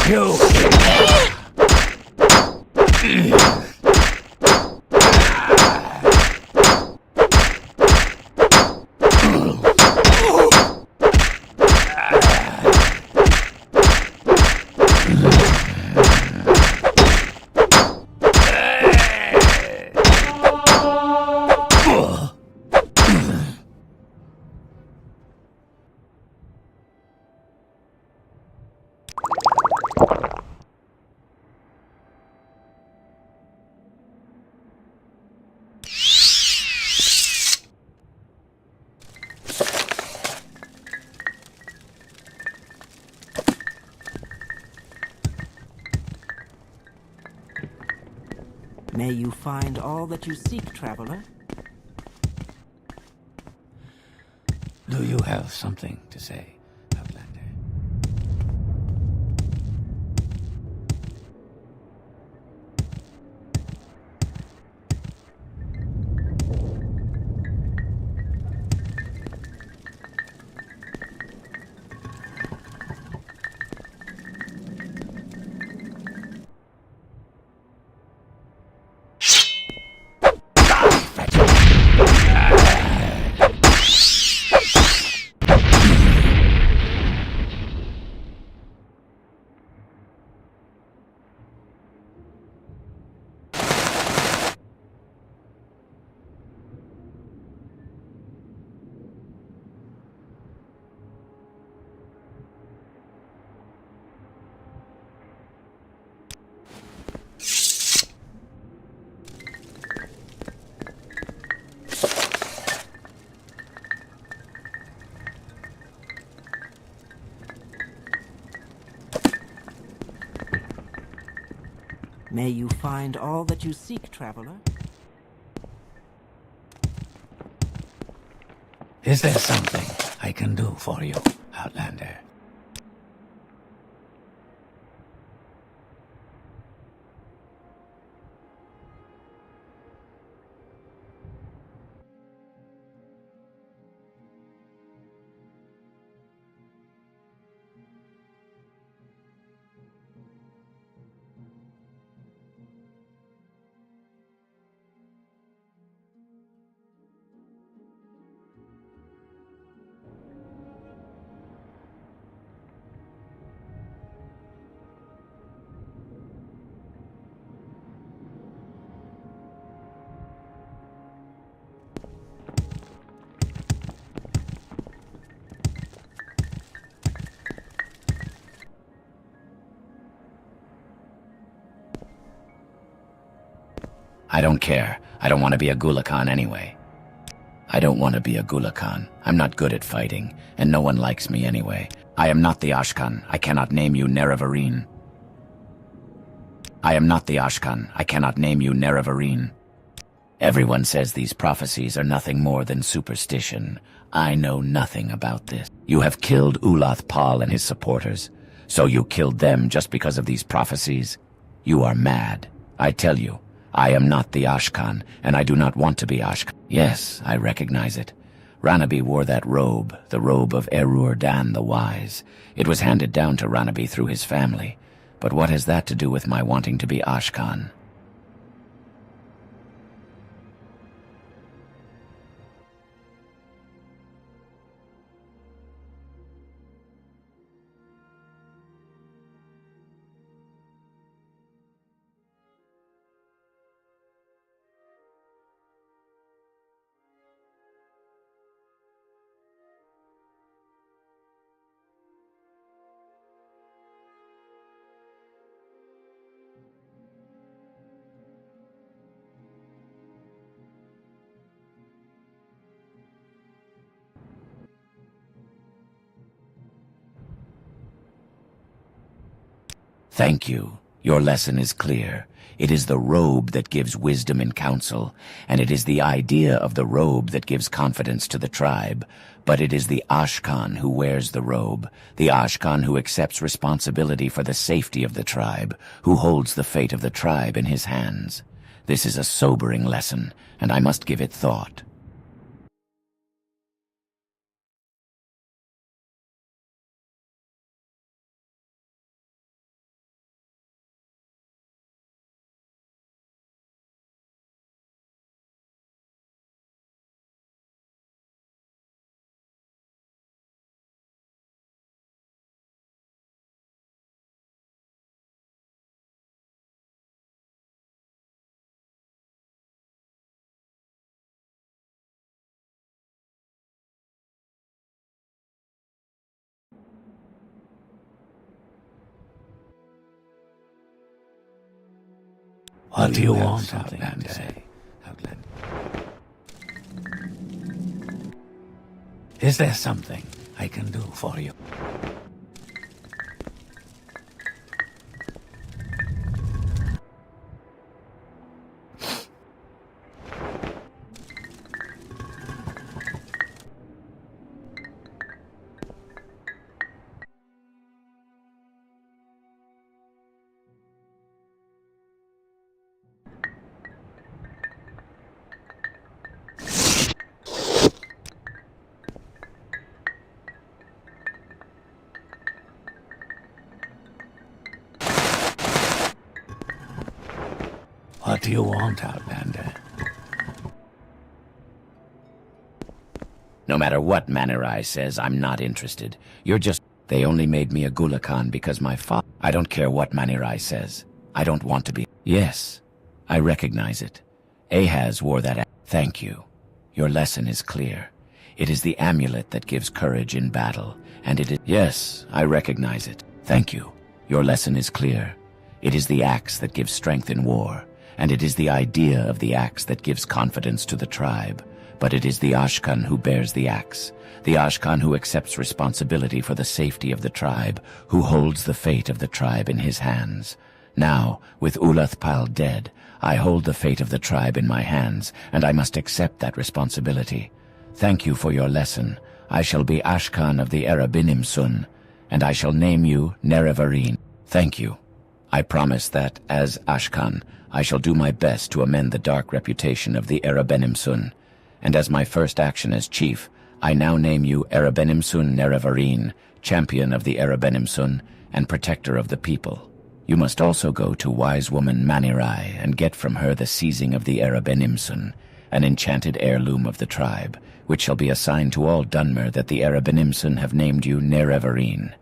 You. May you find all that you seek, traveler. Do you have something to say, Outlander? May you find all that you seek, traveler. Is there something I can do for you, Outlander? I don't care. I don't want to be a Gulakan anyway. I don't want to be a Gulakan. I'm not good at fighting, and no one likes me anyway. I am not the Ashkan. I cannot name you Nerevarine. I am not the Ashkan. I cannot name you Nerevarine. Everyone says these prophecies are nothing more than superstition. I know nothing about this. You have killed Ulath Pal and his supporters. So you killed them just because of these prophecies? You are mad. I tell you, I am not the Ashkan, and I do not want to be Ashkan. Yes, I recognize it. Ranabi wore that robe, the robe of Erur Dan the Wise. It was handed down to Ranabi through his family. But what has that to do with my wanting to be Ashkan? Thank you. Your lesson is clear. It is the robe that gives wisdom and counsel, and it is the idea of the robe that gives confidence to the tribe. But it is the Ashkan who wears the robe, the Ashkan who accepts responsibility for the safety of the tribe, who holds the fate of the tribe in his hands. This is a sobering lesson, and I must give it thought. What do you want, Outlander? Is there something I can do for you? What do you want, Outlander? No matter what Manerai says, I'm not interested. You're just... They only made me a Gulakan because my father... I don't care what Manerai says. I don't want to be... Yes, I recognize it. Ahaz wore that... Thank you. Your lesson is clear. It is the amulet that gives courage in battle, and it is... Yes, I recognize it. Thank you. Your lesson is clear. It is the axe that gives strength in war, and it is the idea of the axe that gives confidence to the tribe. But it is the Ashkan who bears the axe, the Ashkan who accepts responsibility for the safety of the tribe, who holds the fate of the tribe in his hands. Now, with Ulathpal dead, I hold the fate of the tribe in my hands, and I must accept that responsibility. Thank you for your lesson. I shall be Ashkan of the Erabinimsun, and I shall name you Nerevarine. Thank you. I promise that, as Ashkan, I shall do my best to amend the dark reputation of the Erabenimsun, and as my first action as chief, I now name you Erabenimsun Nerevarine, champion of the Erabenimsun and protector of the people. You must also go to wise woman Manirai and get from her the seizing of the Erabenimsun, an enchanted heirloom of the tribe, which shall be assigned to all Dunmer that the Erabenimsun have named you Nerevarine.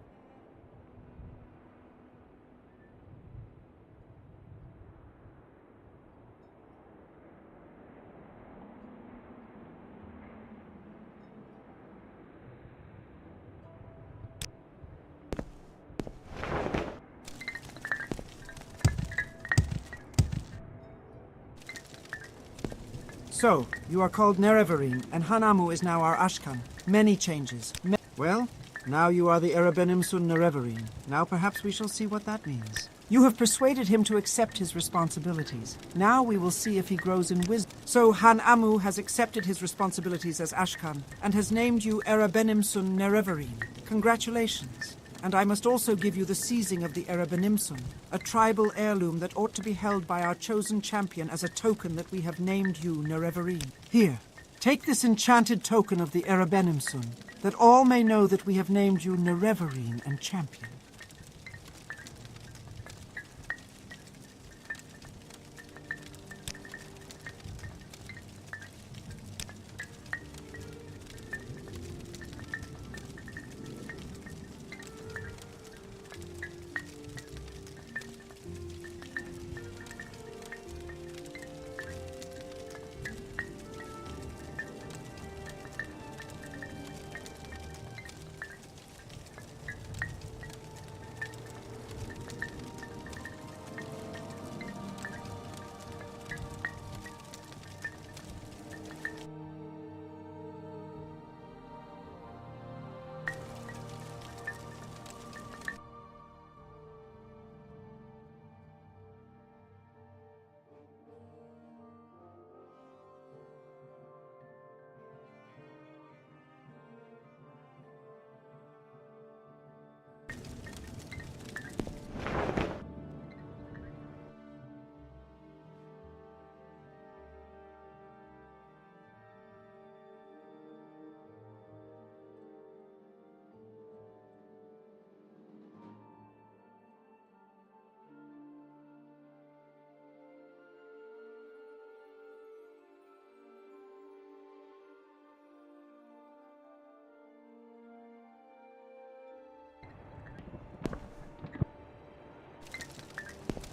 So, you are called Nerevarine, and Hanamu is now our Ashkan. Many changes. Well, now you are the Erabenimsun Nerevarine. Now perhaps we shall see what that means. You have persuaded him to accept his responsibilities. Now we will see if he grows in wisdom. So Hanamu has accepted his responsibilities as Ashkan, and has named you Erabenimsun Nerevarine. Congratulations. And I must also give you the seizing of the Erabenimsun, a tribal heirloom that ought to be held by our chosen champion as a token that we have named you Nerevarine. Here, take this enchanted token of the Erabenimsun, that all may know that we have named you Nerevarine and champion.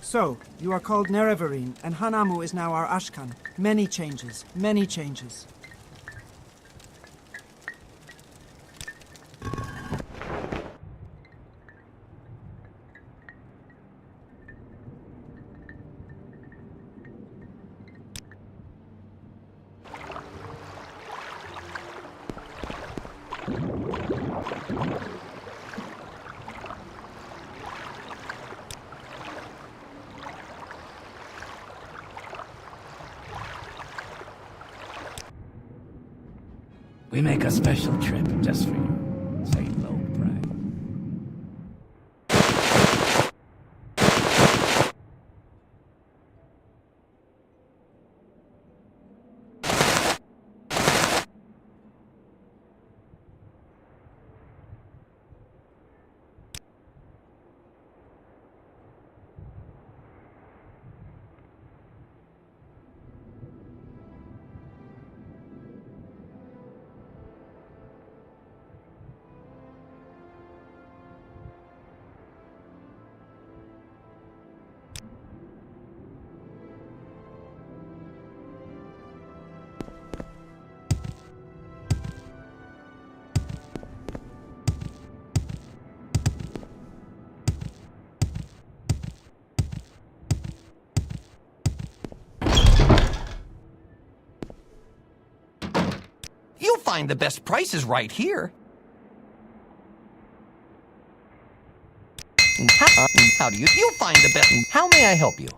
So, you are called Nerevarine, and Hanamu is now our Ashkan. Many changes, many changes. We make a special trip just for you. Say low pride. You'll find the best prices right here. How do you find the best? How may I help you?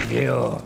You.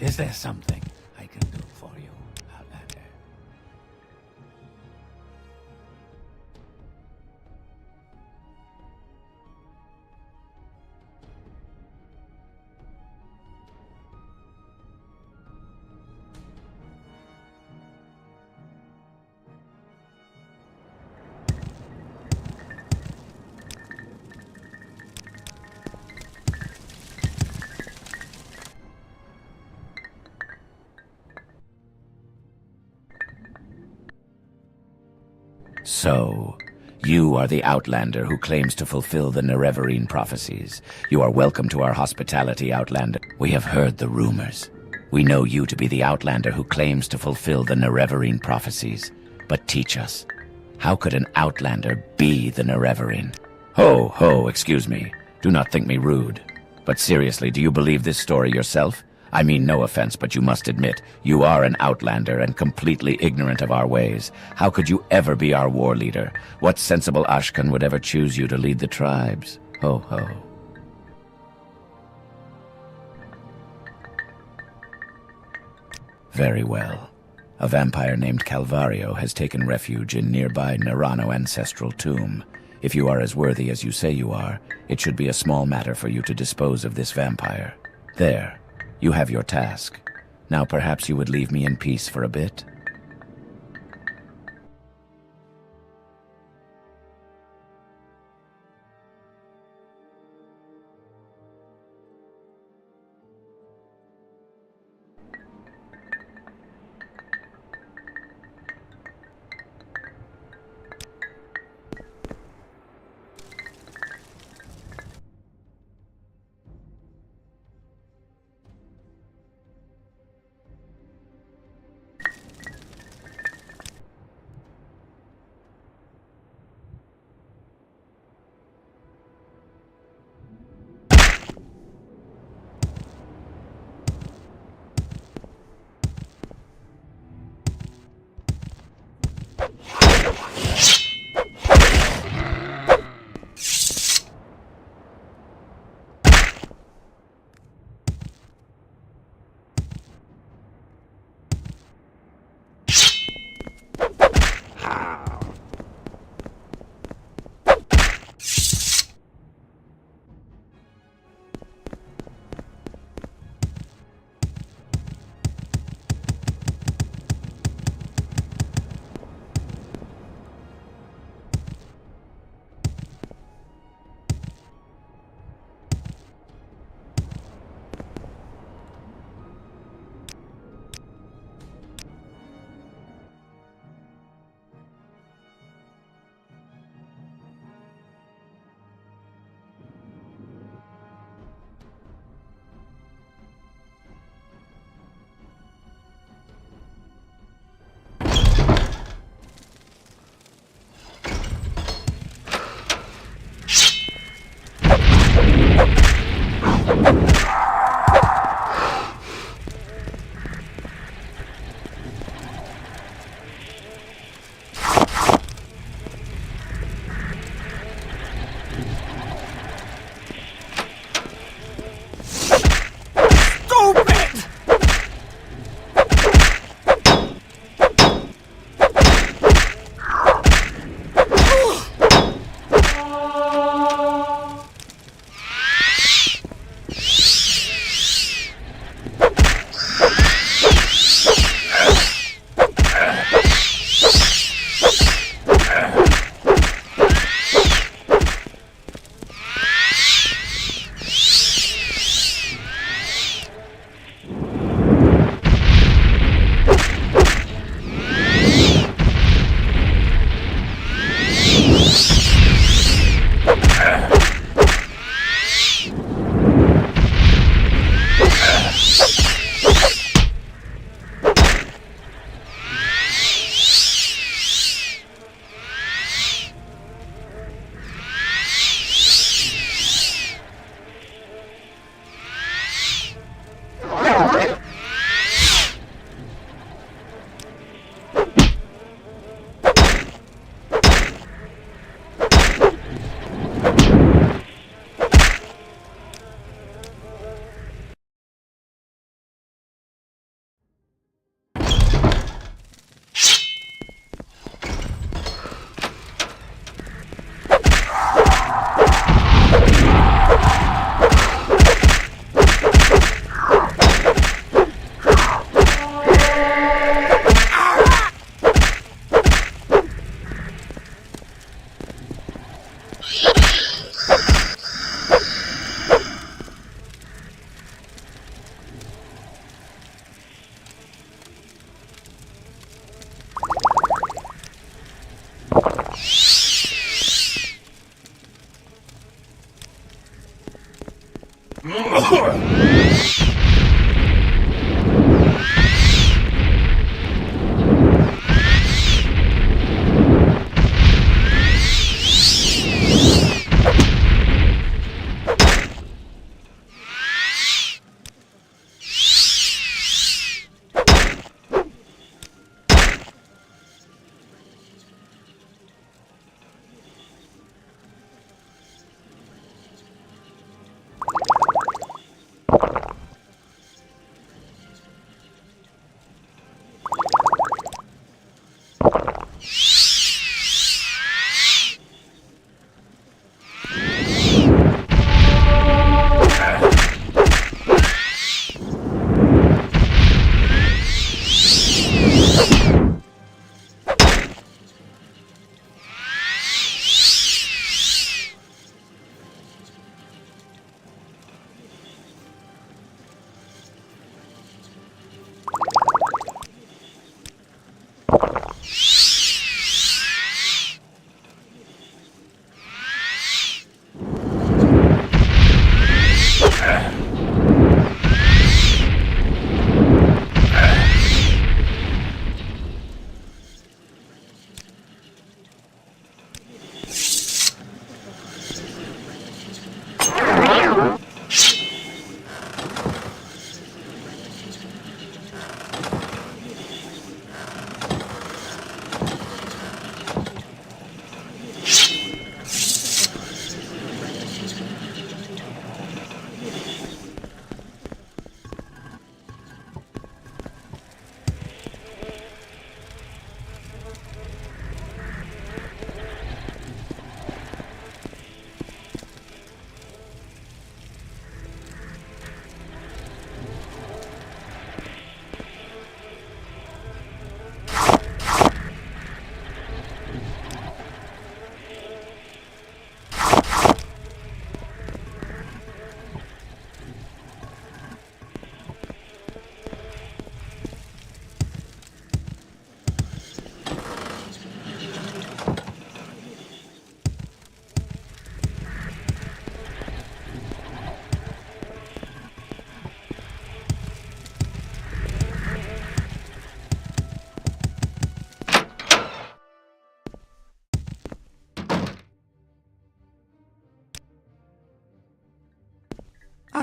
Is there something I can do for you, Outlander? So, you are the Outlander who claims to fulfill the Nerevarine prophecies. You are welcome to our hospitality, Outlander. We have heard the rumors. We know you to be the Outlander who claims to fulfill the Nerevarine prophecies. But teach us, how could an Outlander be the Nerevarine? Ho, ho, excuse me. Do not think me rude. But seriously, do you believe this story yourself? I mean no offense, but you must admit, you are an Outlander and completely ignorant of our ways. How could you ever be our war leader? What sensible Ashkan would ever choose you to lead the tribes? Ho, ho. Very well. A vampire named Calvario has taken refuge in nearby Nerano ancestral tomb. If you are as worthy as you say you are, it should be a small matter for you to dispose of this vampire. There. You have your task. Now perhaps you would leave me in peace for a bit?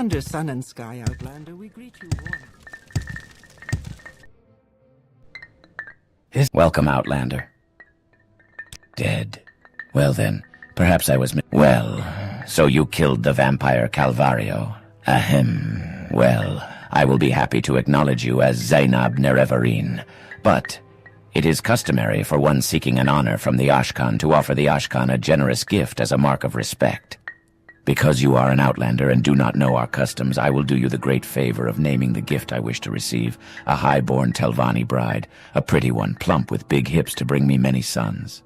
Under sun and sky, Outlander, we greet you warmly. Welcome, Outlander. Dead. Well then, perhaps I was well, so you killed the vampire Calvario. Ahem. Well, I will be happy to acknowledge you as Zainab Nerevarine, but it is customary for one seeking an honor from the Ashkan to offer the Ashkan a generous gift as a mark of respect. Because you are an outlander and do not know our customs, I will do you the great favor of naming the gift I wish to receive, a high-born Telvanni bride, a pretty one, plump with big hips to bring me many sons.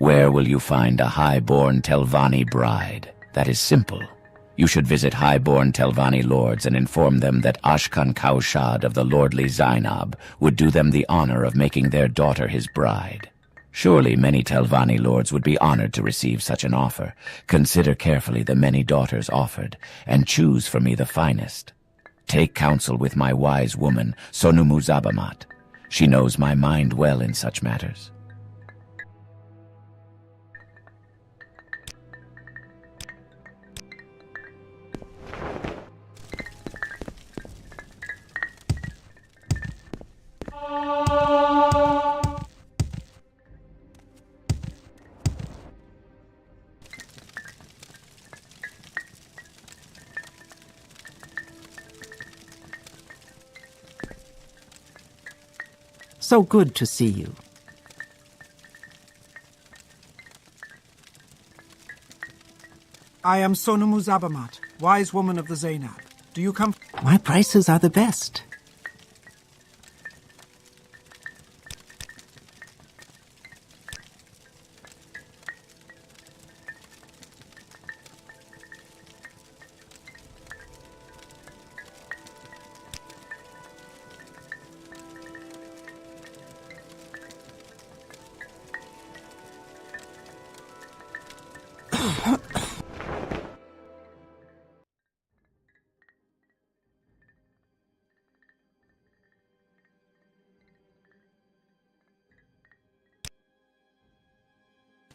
Where will you find a high-born Telvanni bride? That is simple. You should visit high-born Telvanni lords and inform them that Ashkan Kaushad of the lordly Zainab would do them the honor of making their daughter his bride. Surely many Telvanni lords would be honored to receive such an offer. Consider carefully the many daughters offered, and choose for me the finest. Take counsel with my wise woman, Sonumu Zabamat. She knows my mind well in such matters. So good to see you. I am Sonumu Zabamat, wise woman of the Zainab. Do you come? My prices are the best.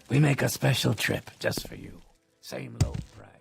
We make a special trip just for you. Same low price.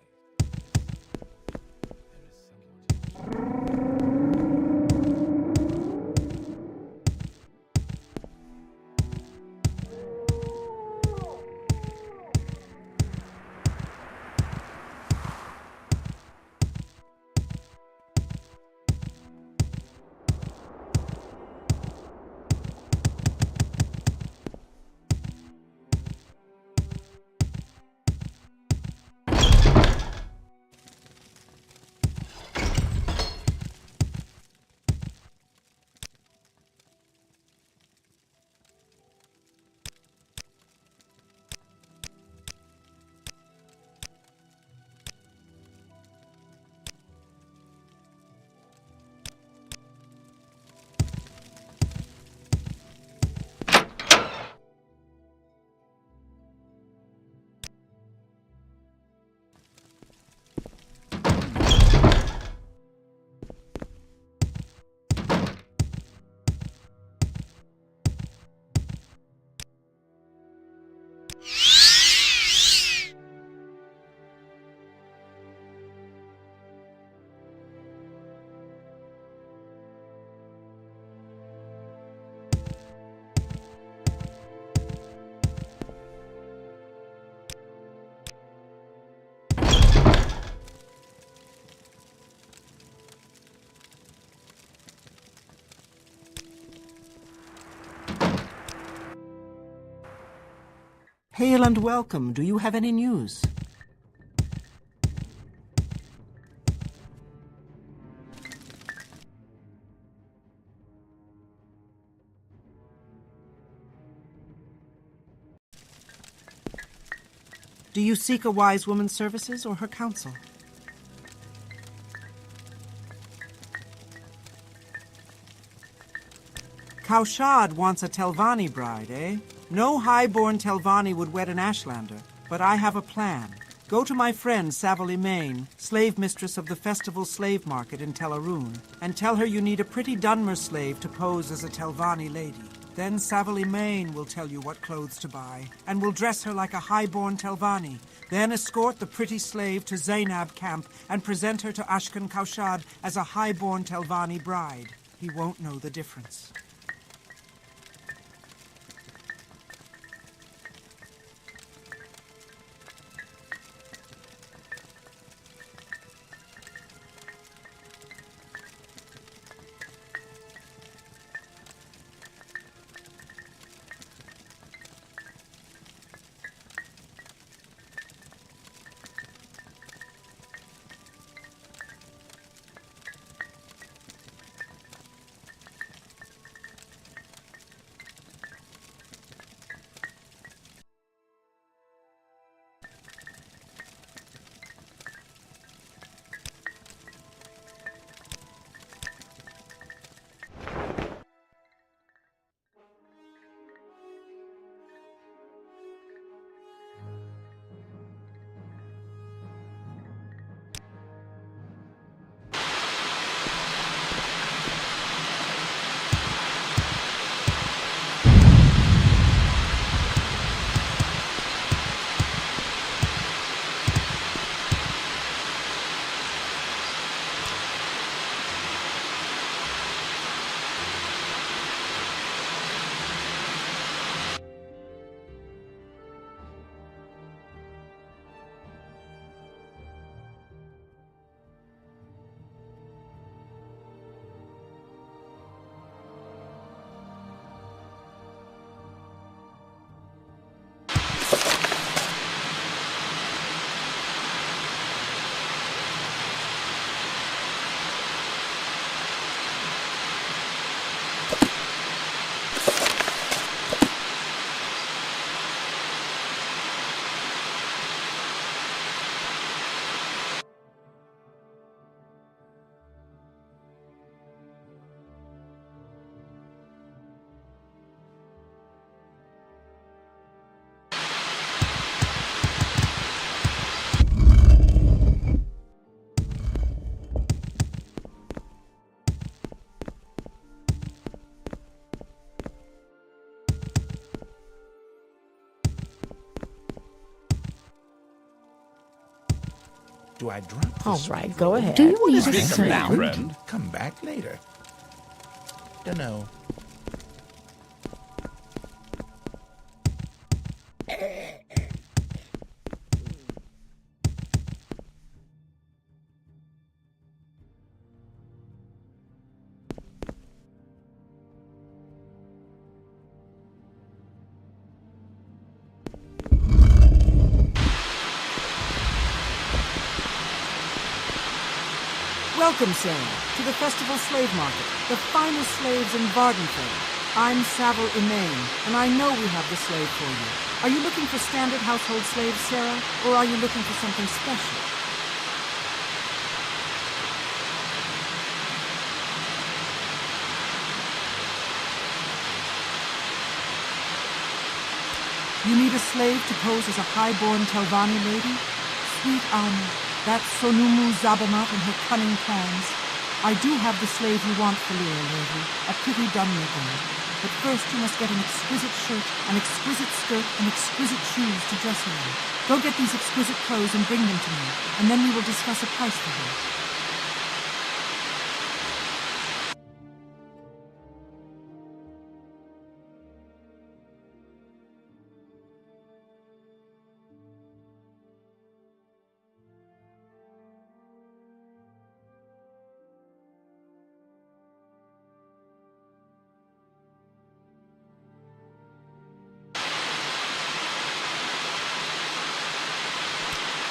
Hail and welcome. Do you have any news? Do you seek a wise woman's services or her counsel? Kaushad wants a Telvanni bride, eh? No high-born Telvanni would wed an Ashlander, but I have a plan. Go to my friend Savali Main, slave mistress of the festival slave market in Tel Arun, and tell her you need a pretty Dunmer slave to pose as a Telvanni lady. Then Savali Main will tell you what clothes to buy, and will dress her like a high-born Telvanni. Then escort the pretty slave to Zainab camp and present her to Ashkan Kaushad as a high-born Telvanni bride. He won't know the difference. Do I drop the All speed right, go rope? ahead. Do you need a Speak of me, sound? friend. Come back later. Dunno. Welcome, Sarah, to the Festival Slave Market, the finest slaves in Vardenfell. I'm Savile Emaine, and I know we have the slave for you. Are you looking for standard household slaves, Sarah, or are you looking for something special? You need a slave to pose as a high-born Telvanni lady? Sweet Alma, that's Sonumu Zabamat and her cunning plans. I do have the slave you want, Falira Lady, a pretty Dunmer girl. But first you must get an exquisite shirt, an exquisite skirt, and exquisite shoes to dress her in. Go get these exquisite clothes and bring them to me, and then we will discuss a price for her.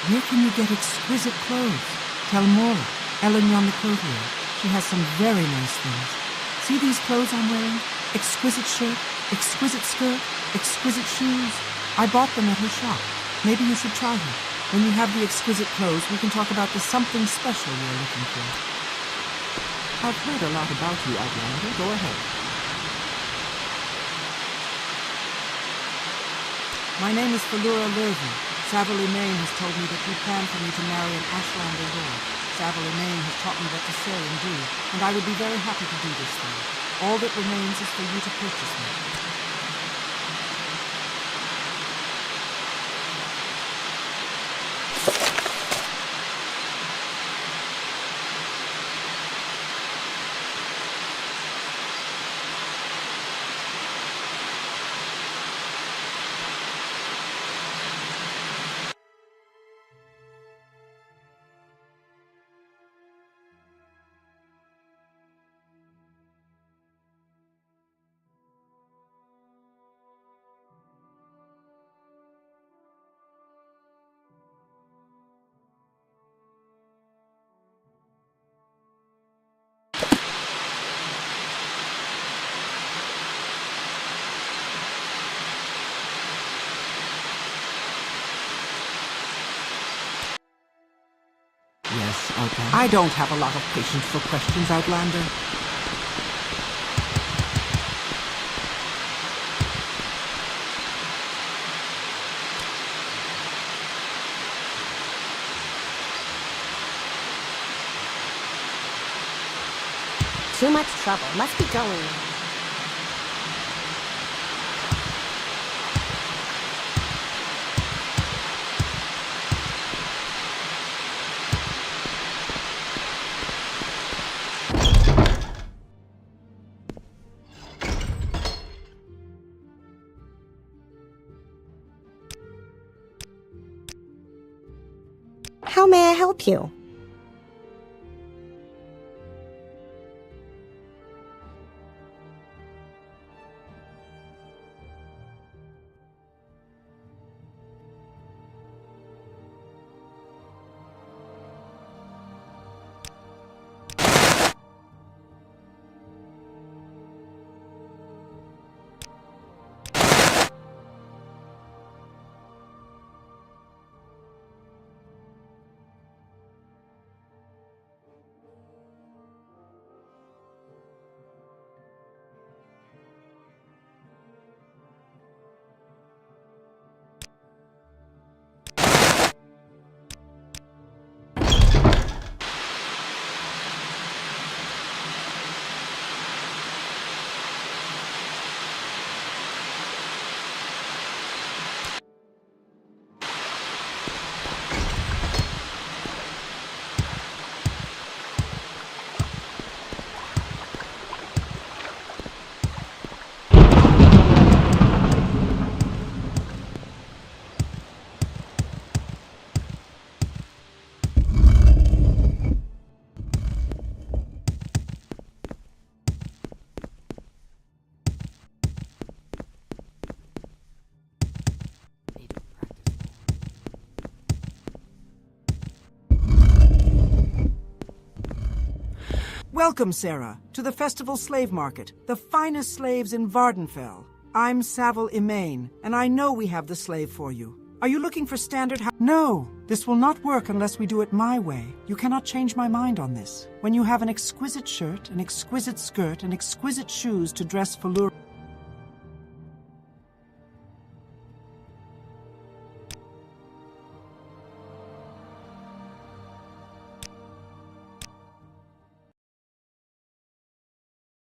Where can you get exquisite clothes? Tell Mora, Elignon the clothier. She has some very nice things. See these clothes I'm wearing? Exquisite shirt, exquisite skirt, exquisite shoes. I bought them at her shop. Maybe you should try her. When you have the exquisite clothes, we can talk about the something special you're looking for. I've heard a lot about you, Outlander. Go ahead. My name is Falura Lurven. Savile Emaine has told me that you plan for me to marry an Ashlander lord. Savile Emaine has taught me what to say and do, and I would be very happy to do this for you. All that remains is for you to purchase me. Yes, Outlander. I don't have a lot of patience for questions, Outlander. Too much trouble. Must be going. How may I help you? Welcome, Sarah, to the Festival Slave Market, the finest slaves in Vardenfell. I'm Savile Emain, and I know we have the slave for you. Are you looking for standard No, this will not work unless we do it my way. You cannot change my mind on this. When you have an exquisite shirt, an exquisite skirt, and exquisite shoes to dress for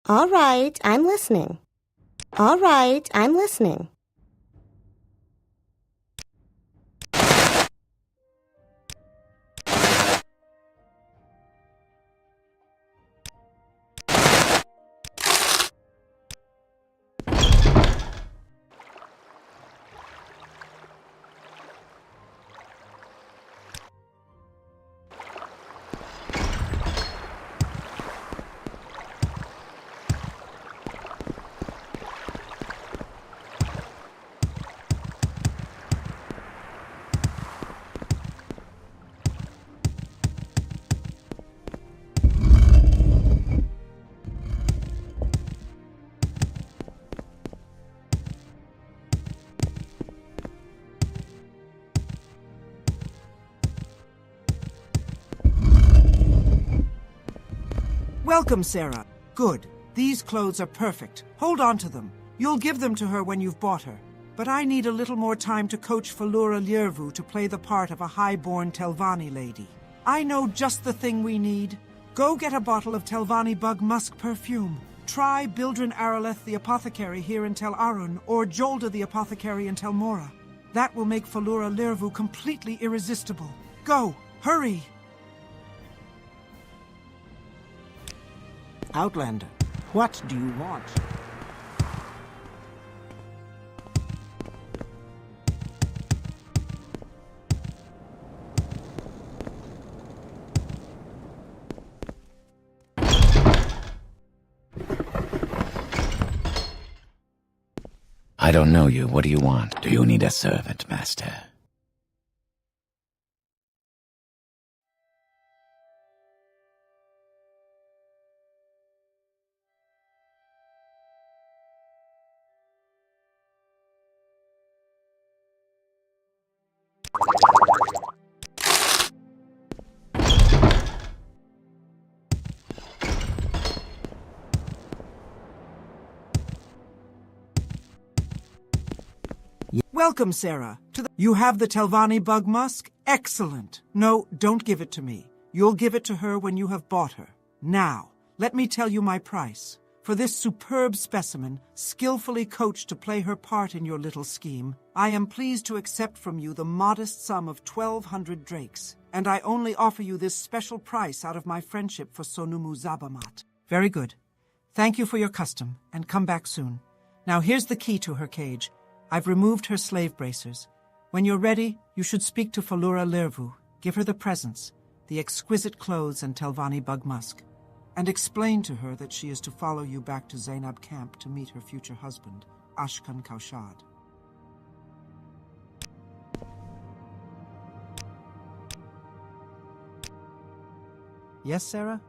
All right, I'm listening. All right, I'm listening. Welcome, Sarah. Good. These clothes are perfect. Hold on to them. You'll give them to her when you've bought her. But I need a little more time to coach Falura Liervu to play the part of a high-born Telvanni lady. I know just the thing we need. Go get a bottle of Telvanni bug musk perfume. Try Bildrin Araleth the apothecary here in Tel Arun, or Jolda the apothecary in Tel Mora. That will make Falura Liervu completely irresistible. Go! Hurry! Outlander, what do you want? I don't know you. What do you want? Do you need a servant, master? Welcome, Sarah. You have the Telvanni bug musk? Excellent. No, don't give it to me. You'll give it to her when you have bought her. Now, let me tell you my price. For this superb specimen, skillfully coached to play her part in your little scheme, I am pleased to accept from you the modest sum of 1,200 drakes, and I only offer you this special price out of my friendship for Sonumu Zabamat. Very good. Thank you for your custom, and come back soon. Now here's the key to her cage. I've removed her slave bracers. When you're ready, you should speak to Falura Liervu, give her the presents, the exquisite clothes and Telvanni bug musk, and explain to her that she is to follow you back to Zainab camp to meet her future husband, Ashkan Kaushad. Yes, Sarah?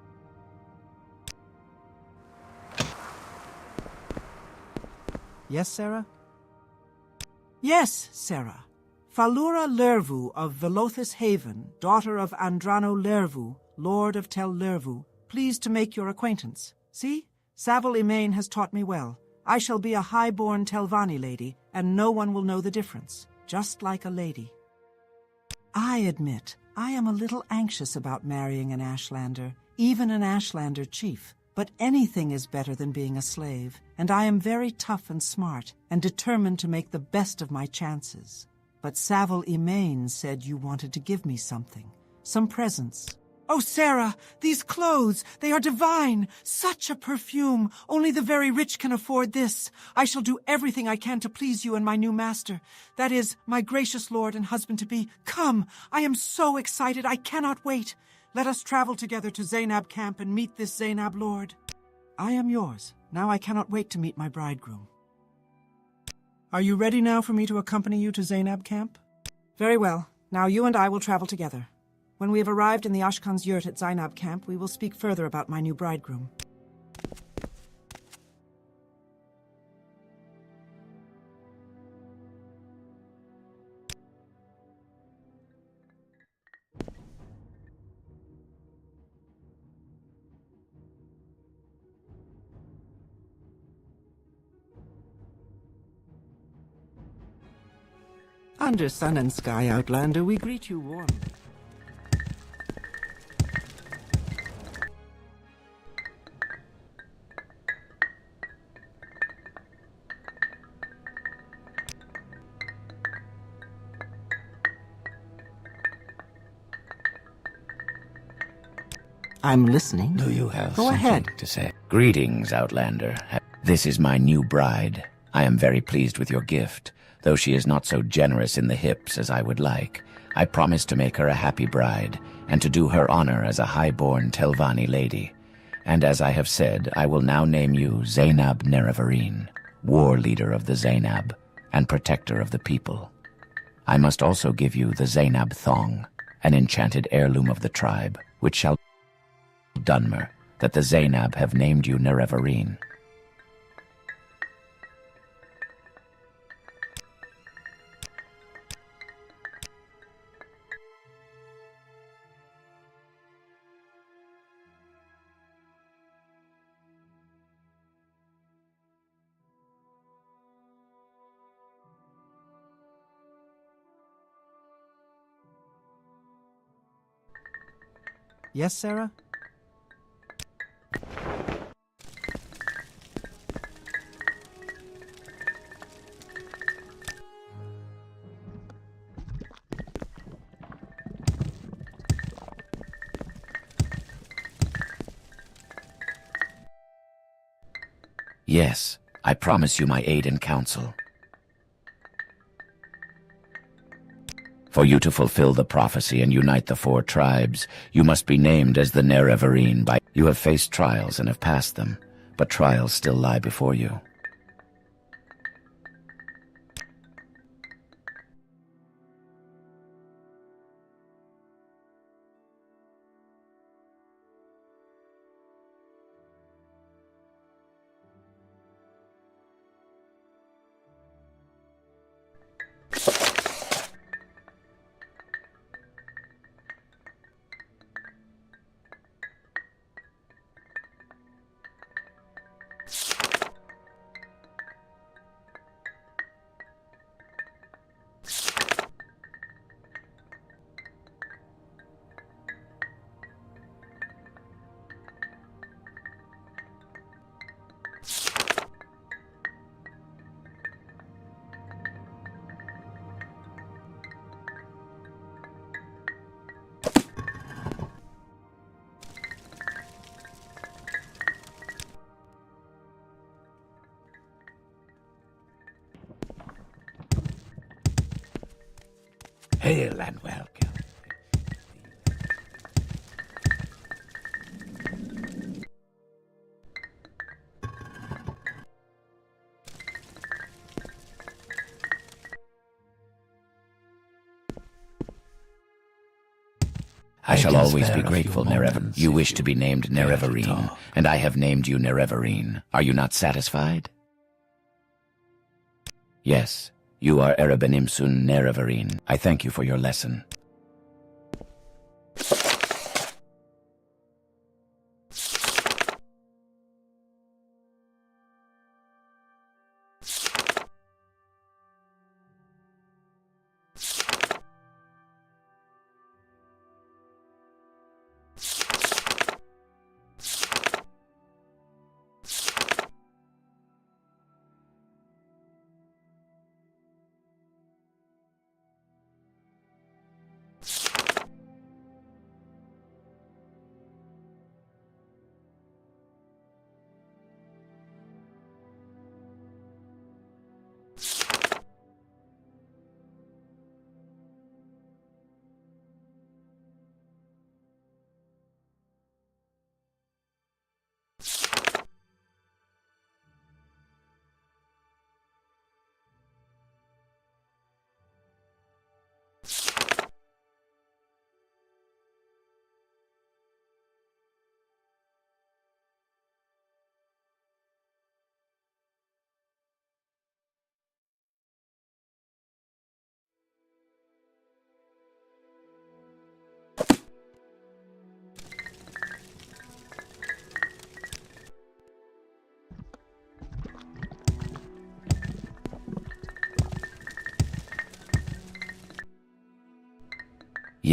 Yes, Sarah? Yes, Sarah. Falura Liervu of Velothus Haven, daughter of Andrano Liervu, Lord of Tel Liervu, pleased to make your acquaintance. See? Savile Emain has taught me well. I shall be a high-born Telvanni lady, and no one will know the difference. Just like a lady. I admit, I am a little anxious about marrying an Ashlander, even an Ashlander chief. But anything is better than being a slave, and I am very tough and smart, and determined to make the best of my chances. But Savile Emain said you wanted to give me something. Some presents. Oh, Sarah, these clothes, they are divine! Such a perfume! Only the very rich can afford this. I shall do everything I can to please you and my new master. That is, my gracious lord and husband-to-be. Come! I am so excited, I cannot wait. Let us travel together to Zainab camp and meet this Zainab lord. I am yours. Now I cannot wait to meet my bridegroom. Are you ready now for me to accompany you to Zainab camp? Very well. Now you and I will travel together. When we have arrived in the Ashkan's yurt at Zainab camp, we will speak further about my new bridegroom. Under sun and sky, Outlander, we greet you warmly. I'm listening. Do you have Go something ahead. to say? Greetings, Outlander. This is my new bride. I am very pleased with your gift, though she is not so generous in the hips as I would like. I promise to make her a happy bride, and to do her honor as a high-born Telvanni lady. And as I have said, I will now name you Zainab Nerevarine, war leader of the Zainab, and protector of the people. I must also give you the Zainab thong, an enchanted heirloom of the tribe, which shall Dunmer, that the Zainab have named you Nerevarine. Yes, Sarah? Yes, I promise you my aid and counsel. For you to fulfill the prophecy and unite the 4 tribes, you must be named as the Nerevarine by... You have faced trials and have passed them, but trials still lie before you. Hail and welcome. I shall always be grateful, Nerevarine. You wish to be named Nerevarine, and I have named you Nerevarine. Are you not satisfied? Yes, you are Erebenimsun Nerevarine. I thank you for your lesson.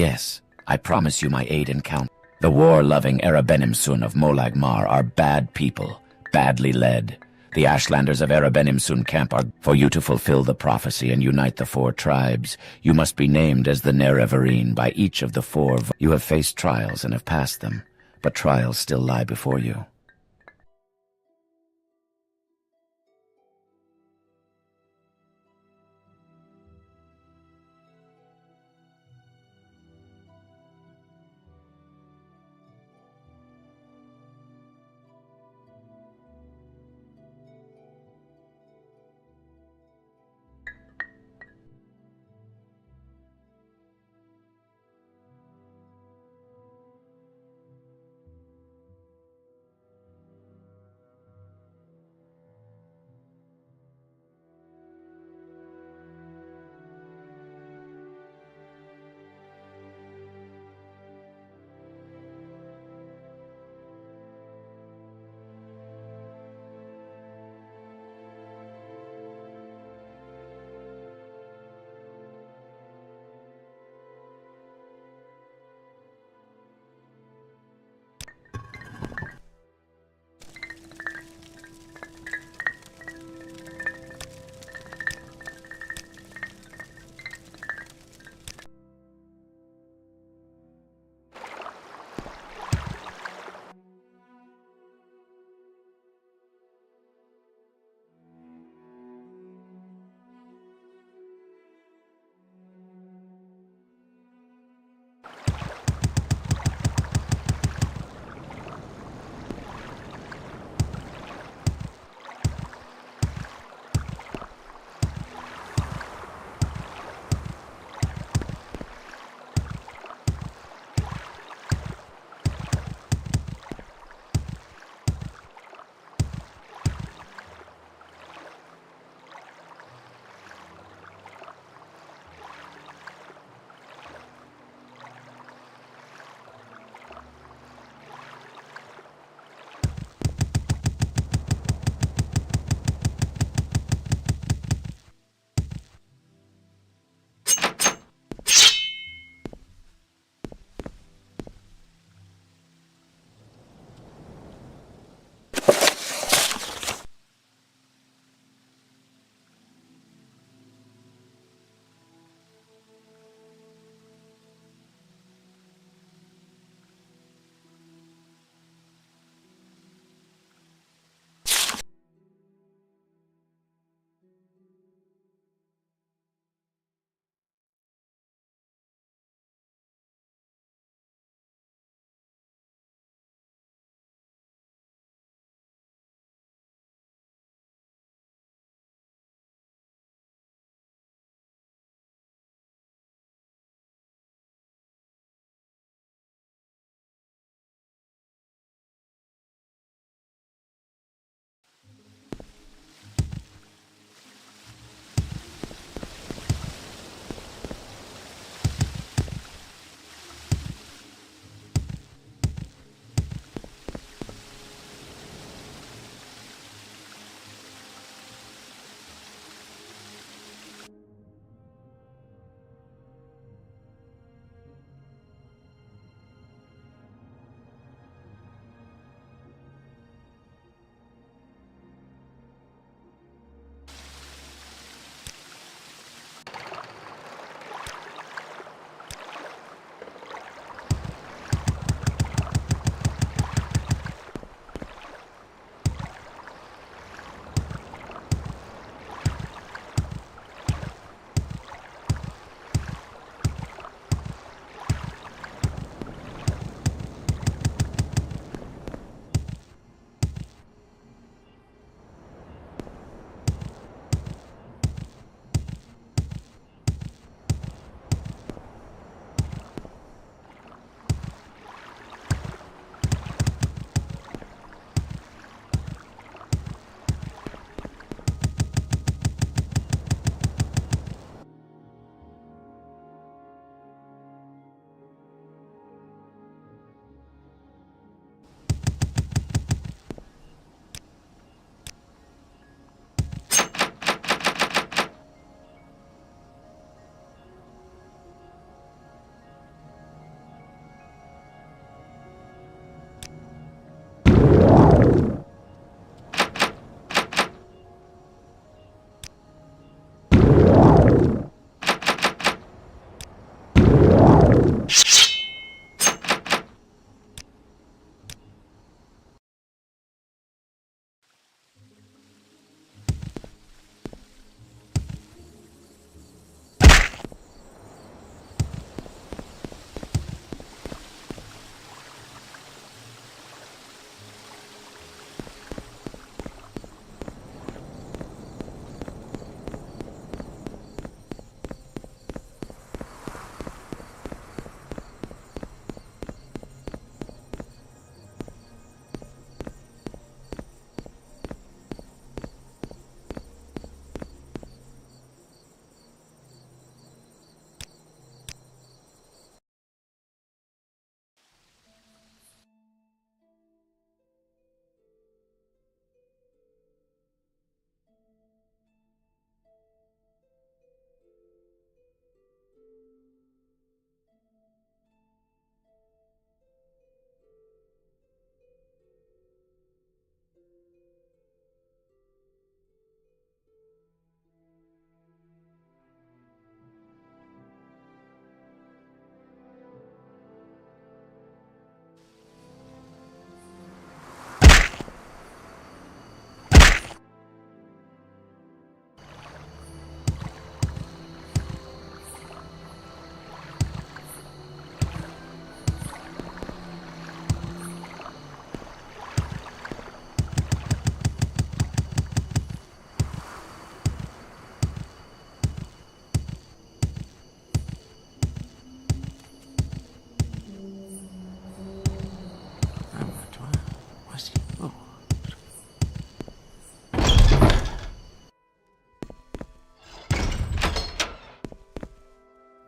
Yes, I promise you my aid and counsel. The war-loving Erebenimsun of Molagmar are bad people, badly led. The Ashlanders of Erebenimsun camp are for you to fulfill the prophecy and unite the 4 tribes. You must be named as the Nerevarine by each of the 4. You have faced trials and have passed them, but trials still lie before you.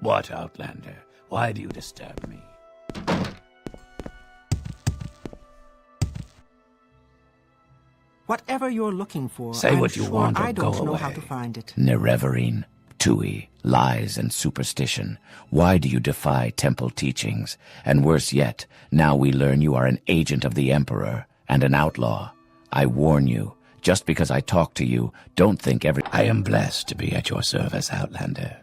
What, Outlander? Why do you disturb me? Whatever you're looking for, Say I'm what you sure want or I don't go know away. how to find it. Nerevarine, Tui, lies and superstition. Why do you defy temple teachings? And worse yet, now we learn you are an agent of the Emperor and an outlaw. I warn you, just because I talk to you, don't think I am blessed to be at your service, Outlander.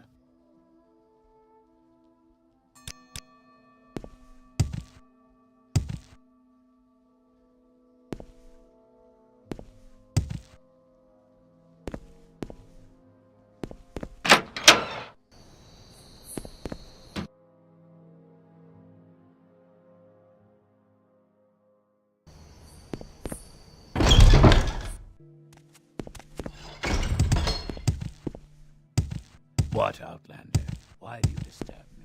What, Outlander? Why do you disturb me?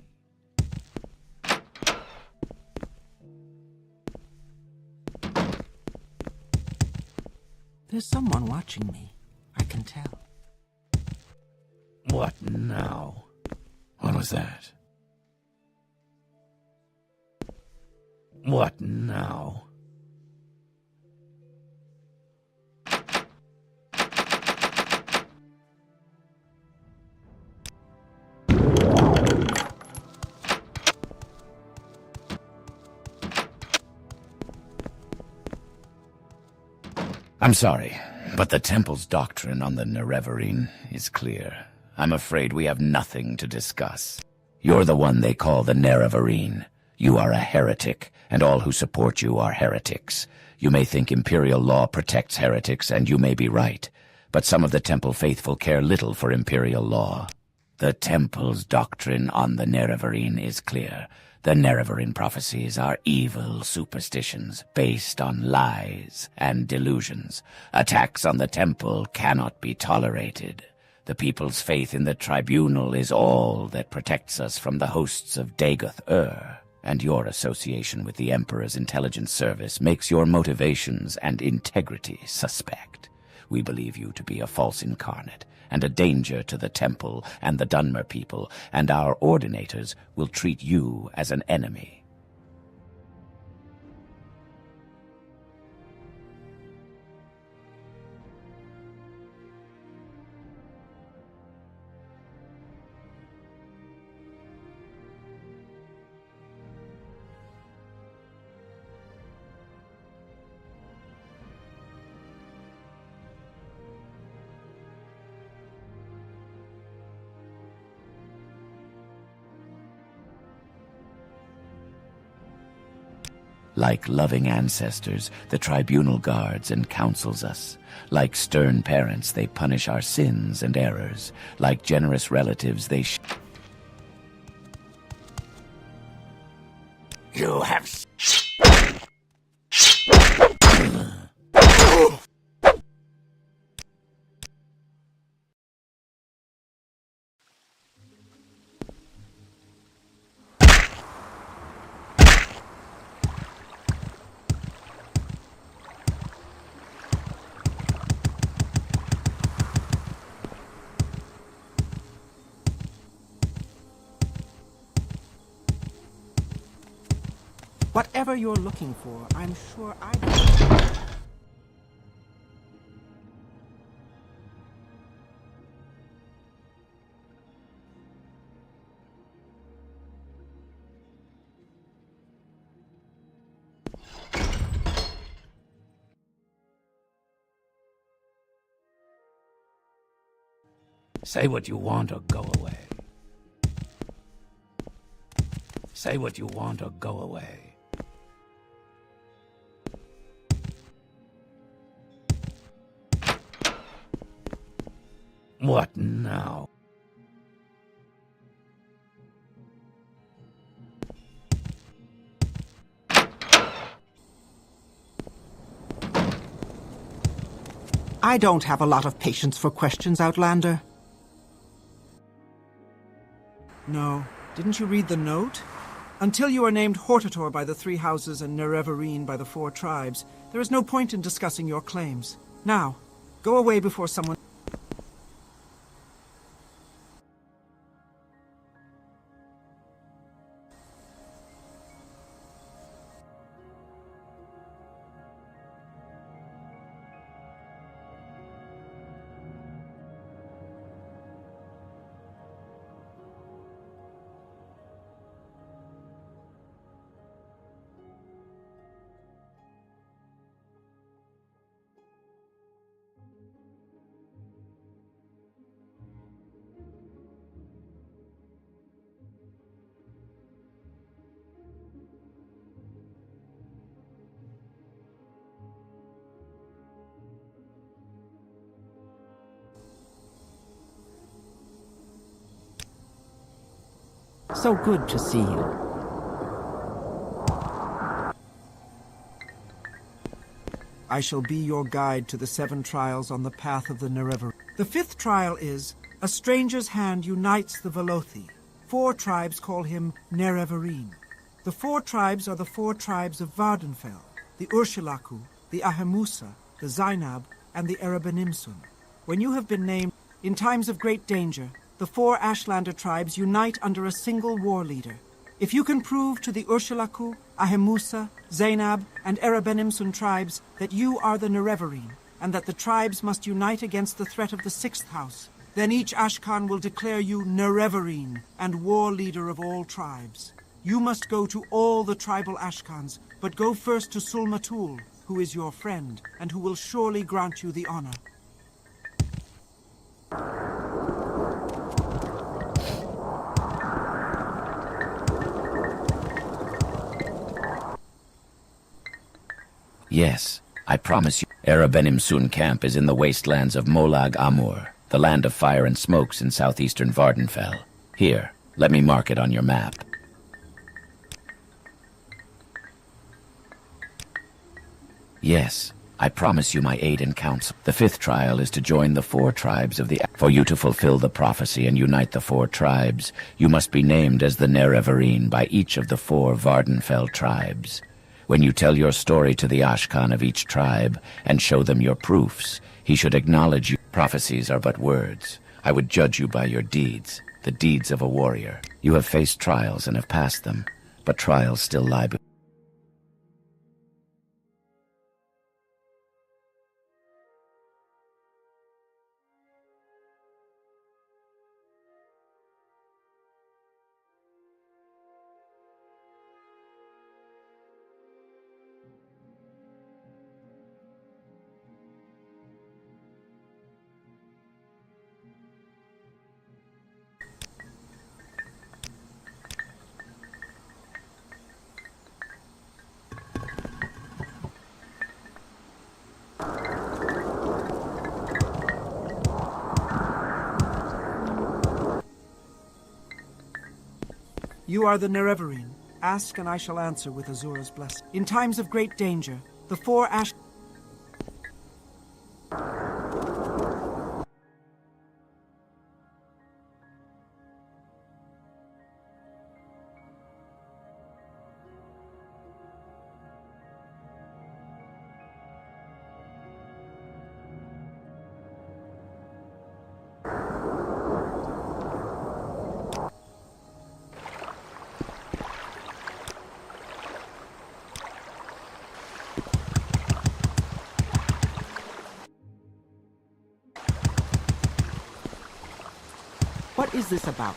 There's someone watching me. I can tell. What now? What was that? What now? I'm sorry, but the Temple's doctrine on the Nerevarine is clear. I'm afraid we have nothing to discuss. You're the one they call the Nerevarine. You are a heretic, and all who support you are heretics. You may think Imperial law protects heretics, and you may be right, but some of the Temple faithful care little for Imperial law. The Temple's doctrine on the Nerevarine is clear. The Nerevarine prophecies are evil superstitions based on lies and delusions. Attacks on the Temple cannot be tolerated. The people's faith in the Tribunal is all that protects us from the hosts of Dagoth-Ur, and your association with the Emperor's intelligence service makes your motivations and integrity suspect. We believe you to be a false incarnate, and a danger to the Temple and the Dunmer people, and our ordinators will treat you as an enemy. Like loving ancestors, the Tribunal guards and counsels us. Like stern parents, they punish our sins and errors. Like generous relatives, they You have... Whatever you're looking for, I'm sure I don't. say what you want or go away. Say what you want or go away. What now? I don't have a lot of patience for questions, Outlander. No. Didn't you read the note? Until you are named Hortator by the three houses and Nerevarine by the four tribes, there is no point in discussing your claims. Now, go away before someone... So good to see you. I shall be your guide to the 7 trials on the path of the Nerevarine. The 5th trial is, a stranger's hand unites the Velothi. 4 tribes call him Nerevarine. The 4 tribes are the 4 tribes of Vardenfell, the Ursulaku, the Ahemusa, the Zainab, and the Erebenimsun. When you have been named, in times of great danger, the 4 Ashlander tribes unite under a single war leader. If you can prove to the Ursulaku, Ahemusa, Zainab, and Erebenimsun tribes that you are the Nerevarine, and that the tribes must unite against the threat of the 6th house, then each Ashkan will declare you Nerevarine and war leader of all tribes. You must go to all the tribal Ashkans, but go first to Sul-Matul, who is your friend, and who will surely grant you the honor. Yes, I promise you. Erebenimsun camp is in the wastelands of Molag Amur, the land of fire and smokes in southeastern Vardenfell. Here, let me mark it on your map. Yes, I promise you my aid and counsel. The 5th trial is to join the 4 tribes of the... For you to fulfill the prophecy and unite the 4 tribes, you must be named as the Nerevarine by each of the 4 Vardenfell tribes. When you tell your story to the Ashkan of each tribe and show them your proofs, he should acknowledge you. Prophecies are but words. I would judge you by your deeds, the deeds of a warrior. You have faced trials and have passed them, but trials still lie before. You are the Nerevarine. Ask and I shall answer with Azura's blessing. In times of great danger, the 4 Ash... What is this about?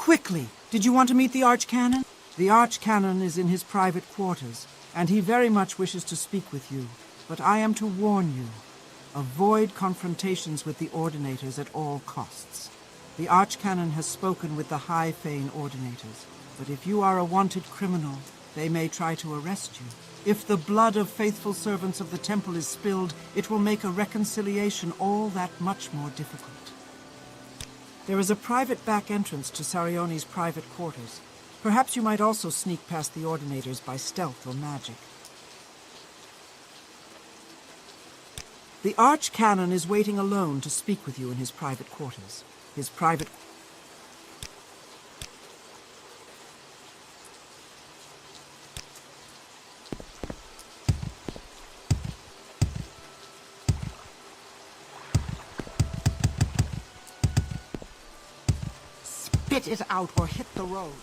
Quickly! Did you want to meet the Archcanon? The Archcanon is in his private quarters, and he very much wishes to speak with you. But I am to warn you. Avoid confrontations with the Ordinators at all costs. The Archcanon has spoken with the High Fane Ordinators, but if you are a wanted criminal, they may try to arrest you. If the blood of faithful servants of the temple is spilled, it will make a reconciliation all that much more difficult. There is a private back entrance to Sarione's private quarters. Perhaps you might also sneak past the Ordinators by stealth or magic. The Archcanon is waiting alone to speak with you in his private quarters. His private... Spit it out or hit the road.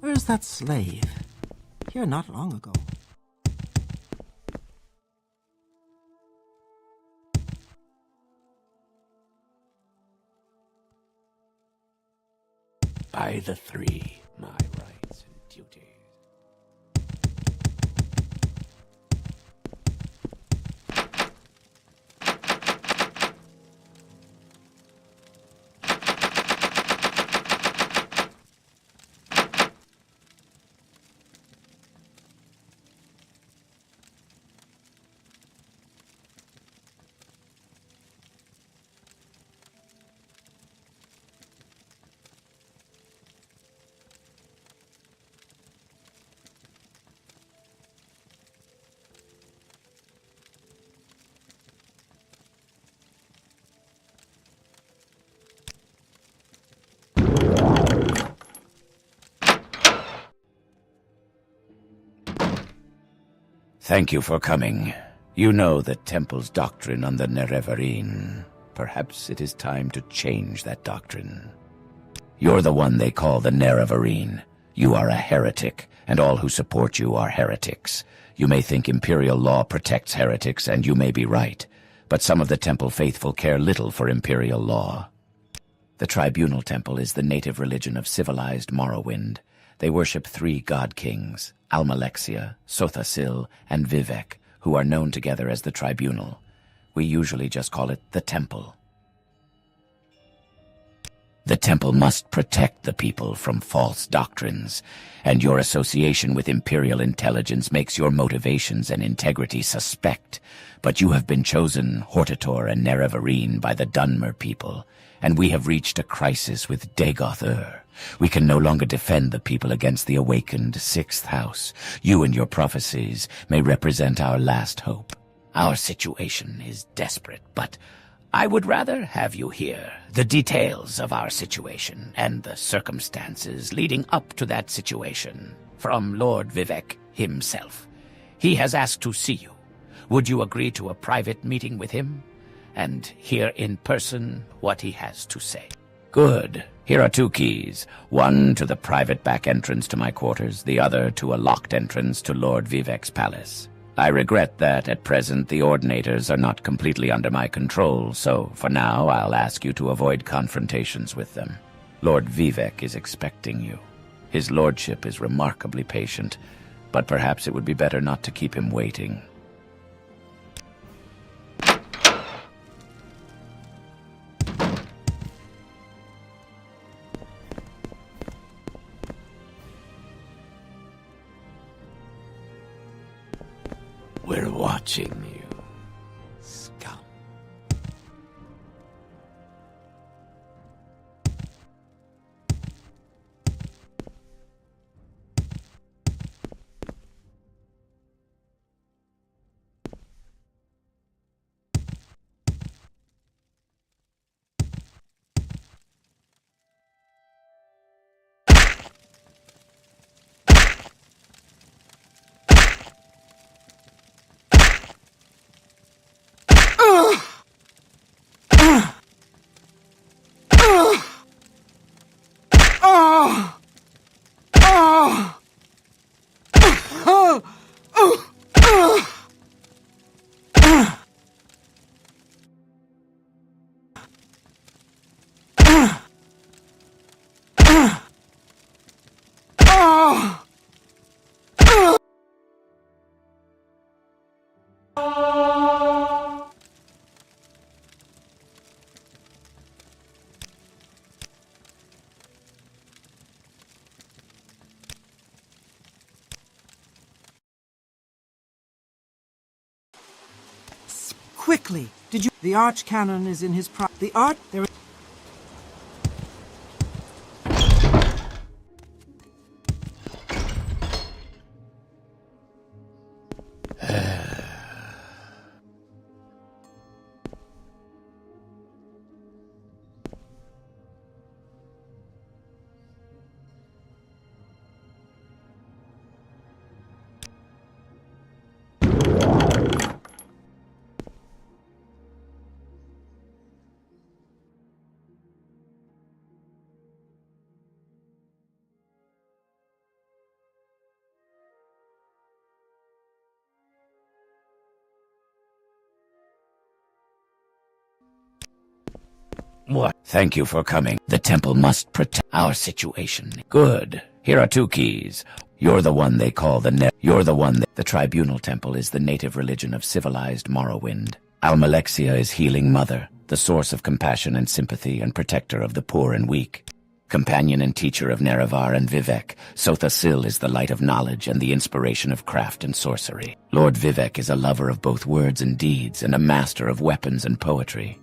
Where's that slave? Here not long ago. By the three, my rights and duties. Thank you for coming. You know the Temple's doctrine on the Nerevarine. Perhaps it is time to change that doctrine. You're the one they call the Nerevarine. You are a heretic, and all who support you are heretics. You may think Imperial law protects heretics, and you may be right. But some of the Temple faithful care little for Imperial law. The Tribunal Temple is the native religion of civilized Morrowind. They worship three god-kings, Almalexia, Sothasil, and Vivek, who are known together as the Tribunal. We usually just call it the Temple. The Temple must protect the people from false doctrines, and your association with Imperial intelligence makes your motivations and integrity suspect. But you have been chosen, Hortator and Nerevarine, by the Dunmer people, and we have reached a crisis with Dagoth-Ur. We can no longer defend the people against the awakened Sixth House. You and your prophecies may represent our last hope. Our situation is desperate, but I would rather have you hear the details of our situation and the circumstances leading up to that situation from Lord Vivek himself. He has asked to see you. Would you agree to a private meeting with him and hear in person what he has to say? Good. Here are 2 keys. One to the private back entrance to my quarters, the other to a locked entrance to Lord Vivek's palace. I regret that at present the Ordinators are not completely under my control, so for now I'll ask you to avoid confrontations with them. Lord Vivek is expecting you. His lordship is remarkably patient, but perhaps it would be better not to keep him waiting. We're watching you, scum. Quickly! Did you... The archcanon is in his there is... What? Thank you for coming. The temple must protect our situation. Good. Here are 2 keys. You're the one they call You're the one The tribunal temple is the native religion of civilized Morrowind. Almalexia is healing mother, the source of compassion and sympathy and protector of the poor and weak. Companion and teacher of Nerevar and Vivek, Sotha Sil is the light of knowledge and the inspiration of craft and sorcery. Lord Vivek is a lover of both words and deeds and a master of weapons and poetry.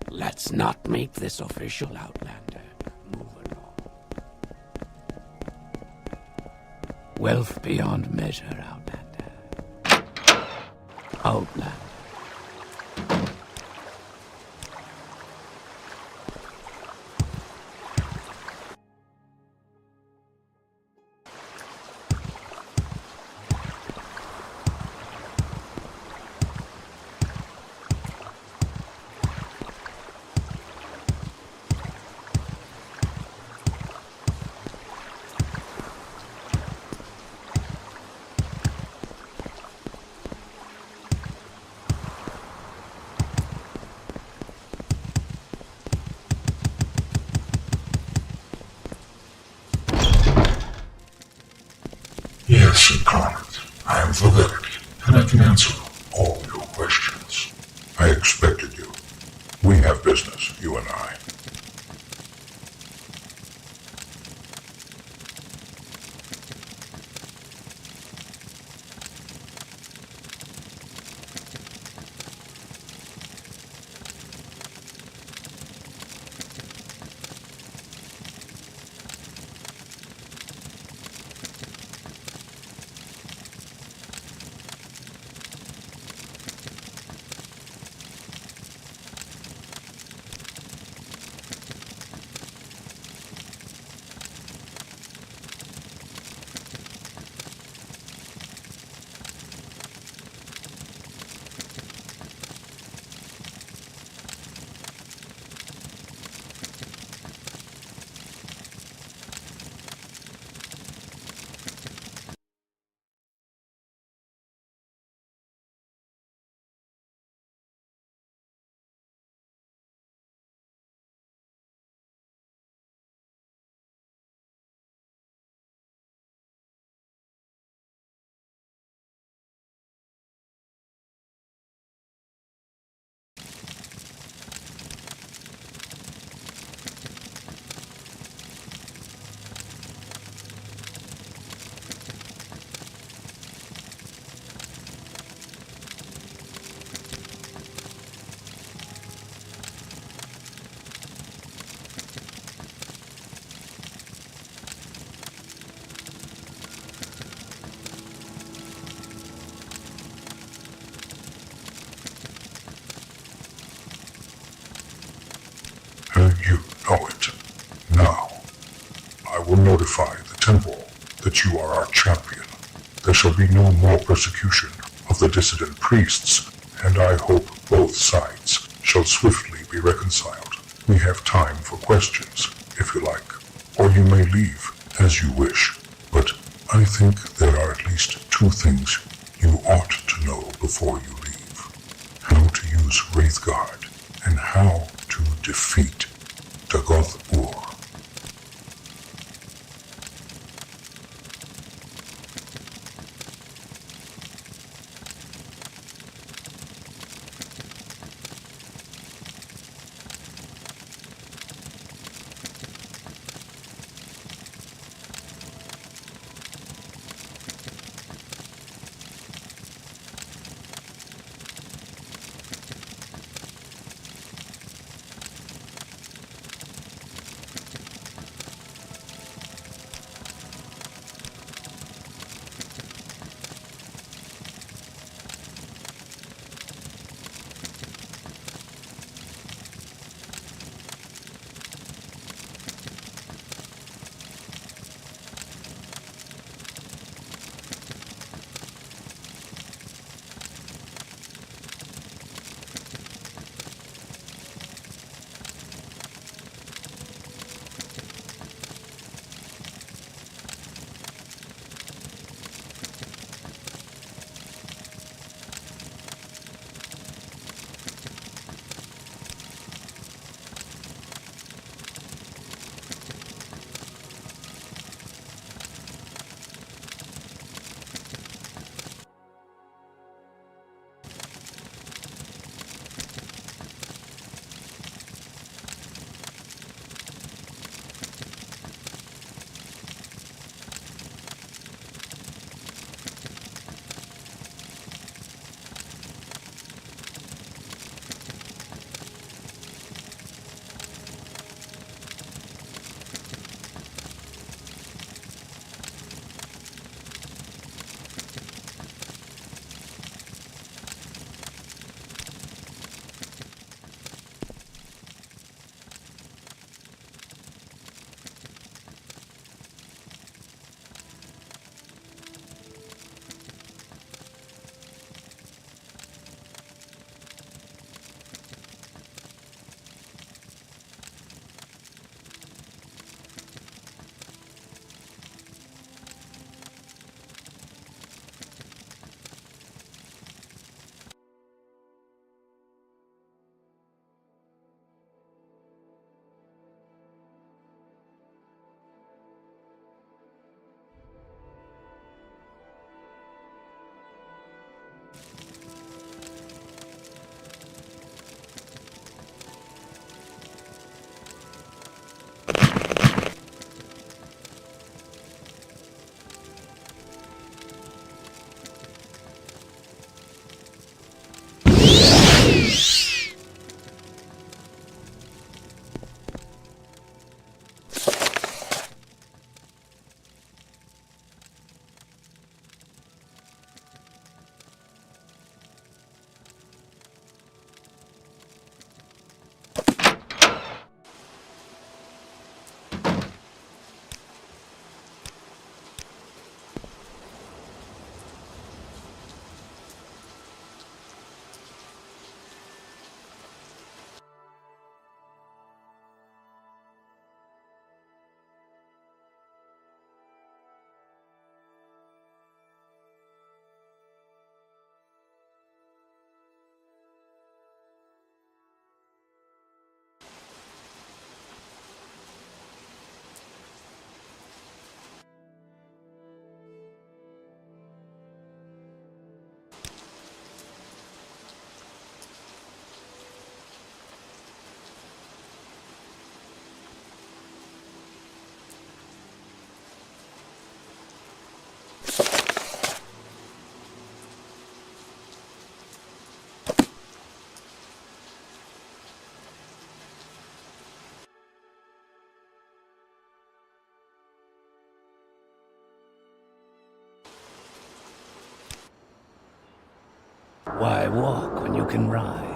Let's not make this official, Outlander. Move along. Wealth beyond measure, Outlander. Outlander. Yes, Incarnate. I am Valerian, and I can answer all your questions. I expected you. We have business, you and I. You know it. Now, I will notify the temple that you are our champion. There shall be no more persecution of the dissident priests, and I hope both sides shall swiftly be reconciled. We have time for questions, if you like, or you may leave as you wish. But I think there are at least 2 things you ought to know before you leave. How to use Wraithguard, and how to defeat Dagoth-Ur. Why walk when you can ride?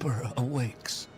Emperor awakes.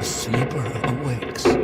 sleeper awakes.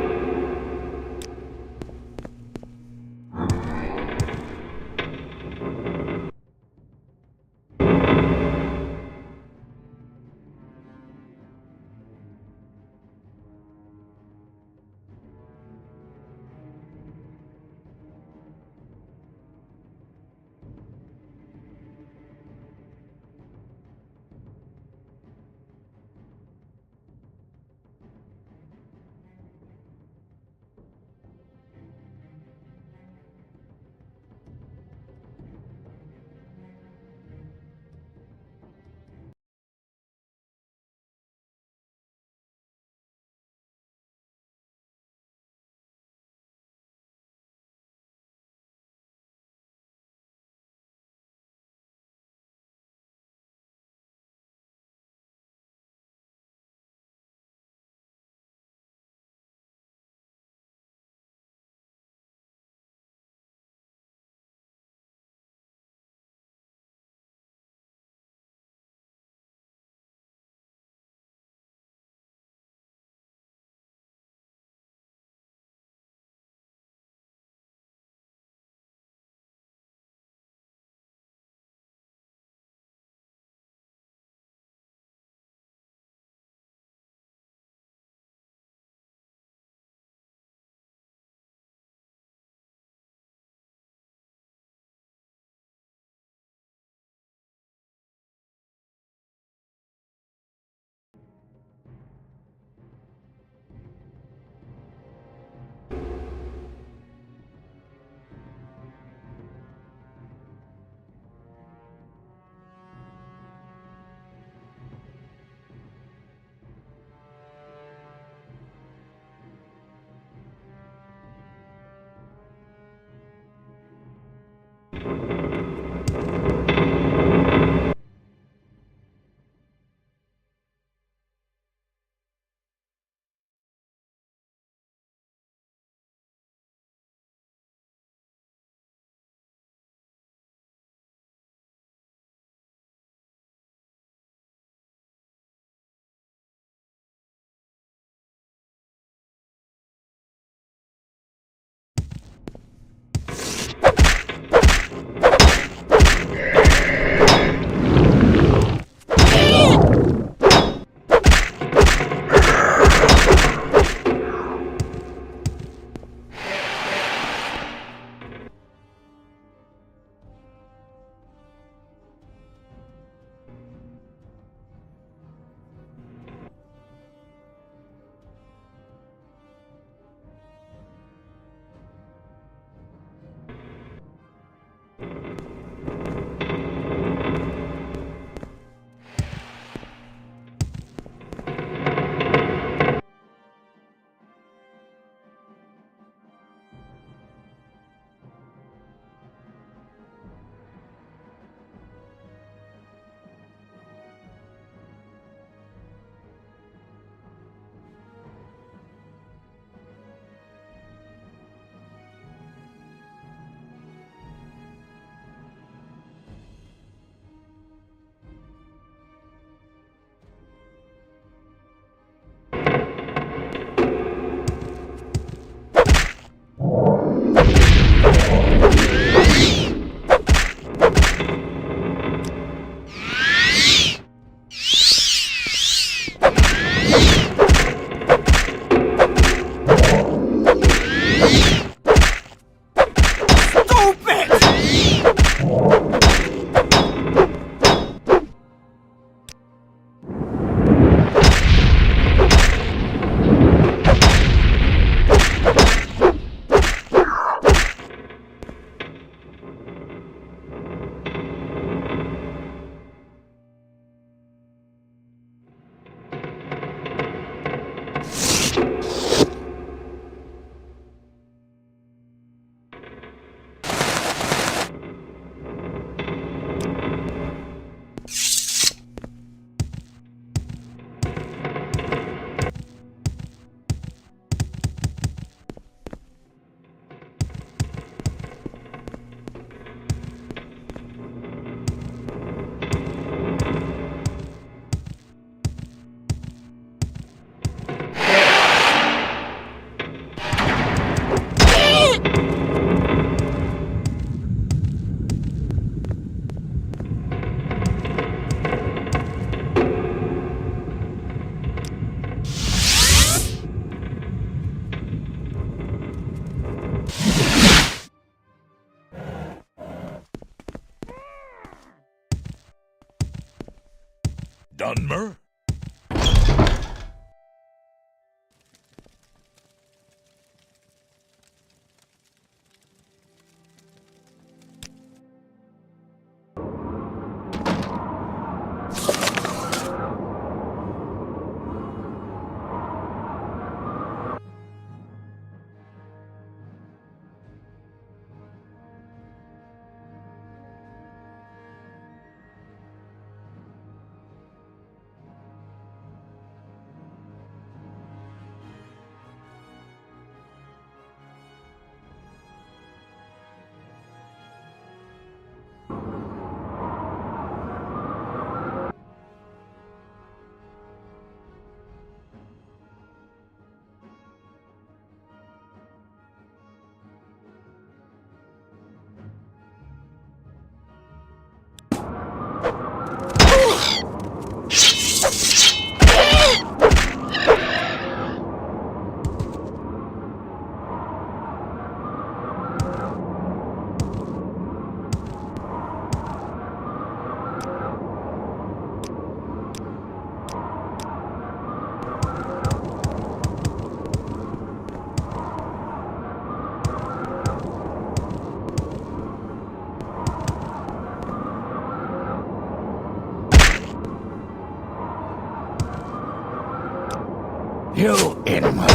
Dunmer? You animal!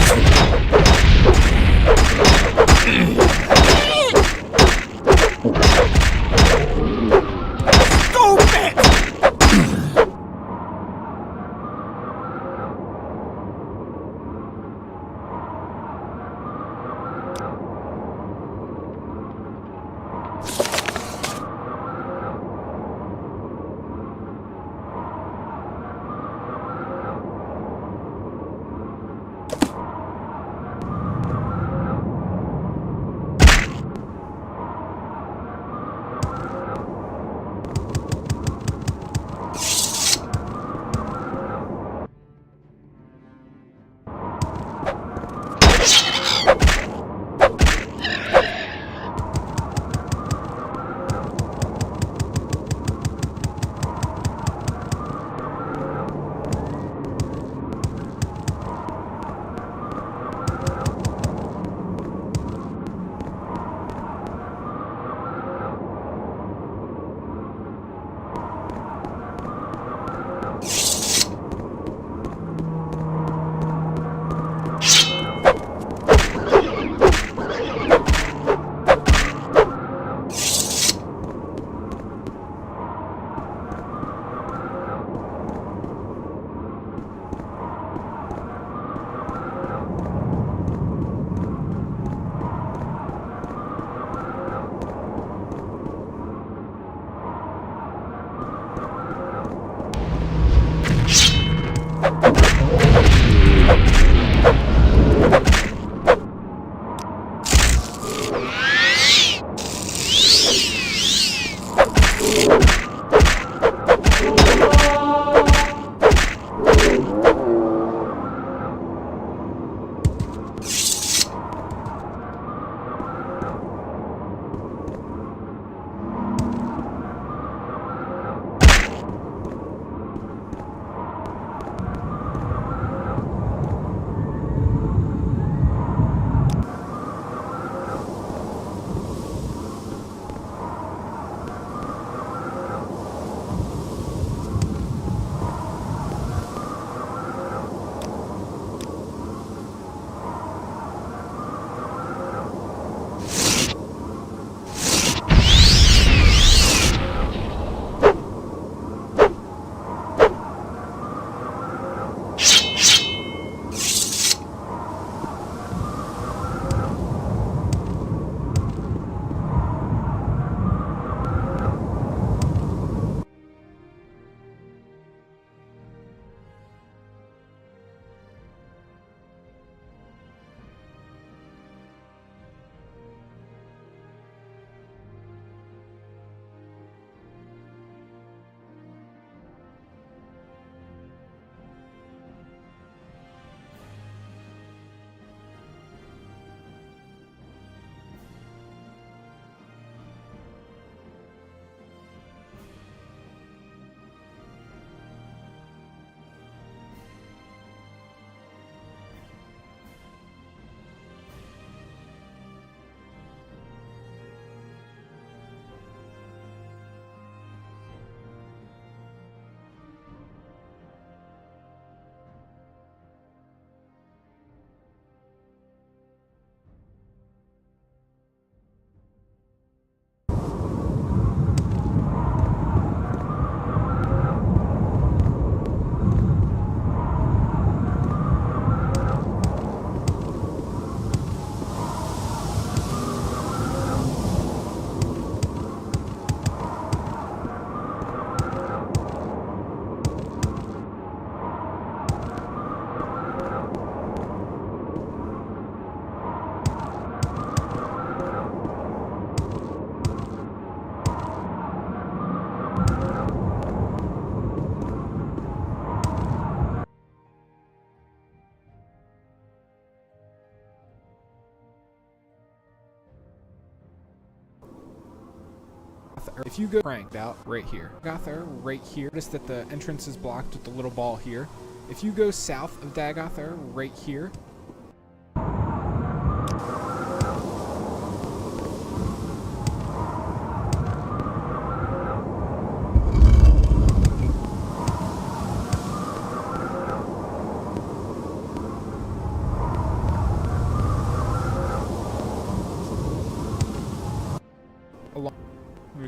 If you go cranked out right here, Dagother right here, notice that the entrance is blocked with the little ball here. If you go south of Dagother right here,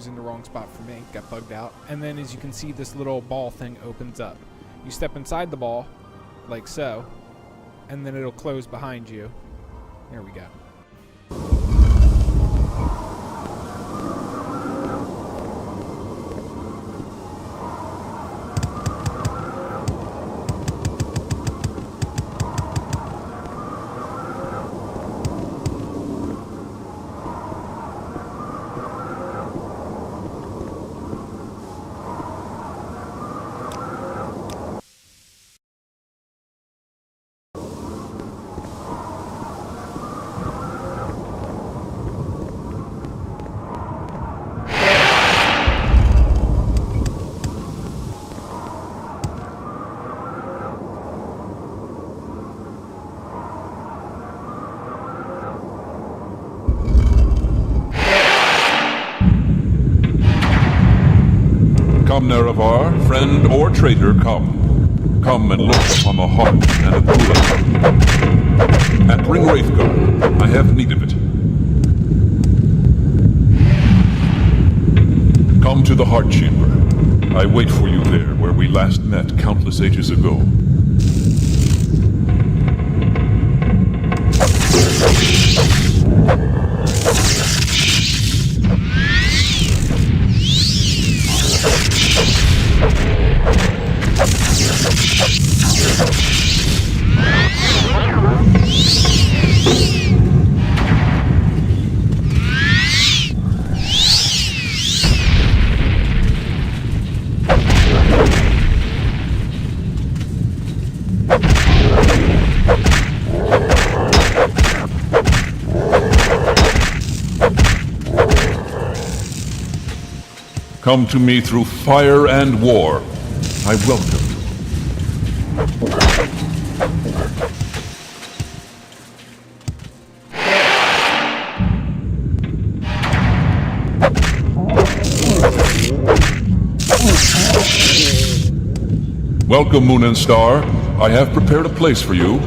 was in the wrong spot for me, got bugged out. And then as you can see, this little ball thing opens up. You step inside the ball, like so, and then it'll close behind you. There we go. Come, Nerevar, friend or traitor, come. Come and look upon the heart and the Gula. And bring Wraithguard. I have need of it. Come to the Heart Chamber. I wait for you there, where we last met countless ages ago. Come to me through fire and war. I welcome you. Welcome, Moon and Star. I have prepared a place for you.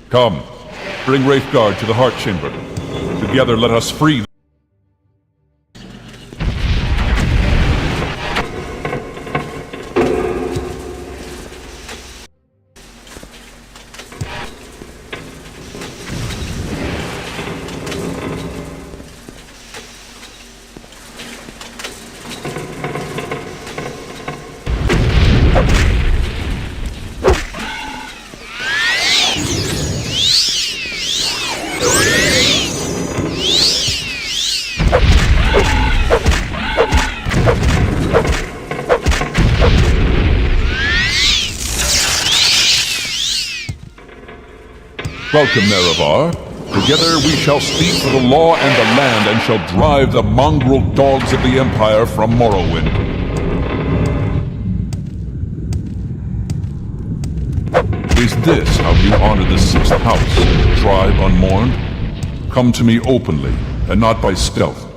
Come, bring Wraithguard to the Heart Chamber. Together let us free. Welcome, Nerevar. Together we shall speak for the law and the land, and shall drive the mongrel dogs of the Empire from Morrowind. Is this how you honor the sixth house, tribe unmourned? Come to me openly, and not by stealth.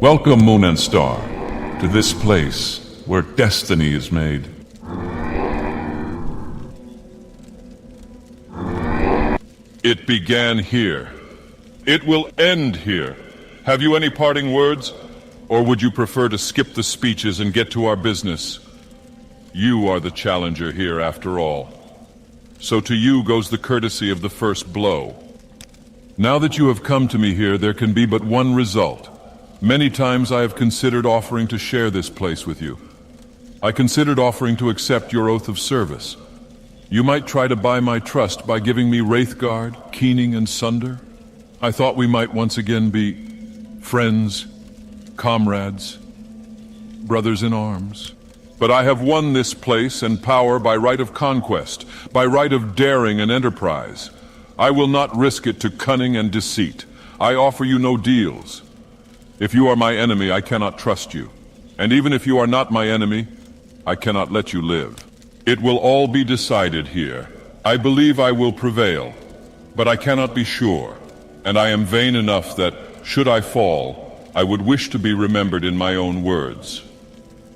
Welcome, Moon and Star, to this place where destiny is made. It began here. It will end here. Have you any parting words? Or would you prefer to skip the speeches and get to our business? You are the challenger here, after all. So to you goes the courtesy of the first blow. Now that you have come to me here, there can be but one result. Many times I have considered offering to share this place with you. I considered offering to accept your oath of service. You might try to buy my trust by giving me Wraithguard, Keening, and Sunder. I thought we might once again be friends, comrades, brothers in arms. But I have won this place and power by right of conquest, by right of daring and enterprise. I will not risk it to cunning and deceit. I offer you no deals. If you are my enemy, I cannot trust you. And even if you are not my enemy, I cannot let you live. It will all be decided here. I believe I will prevail, but I cannot be sure. And I am vain enough that, should I fall, I would wish to be remembered in my own words.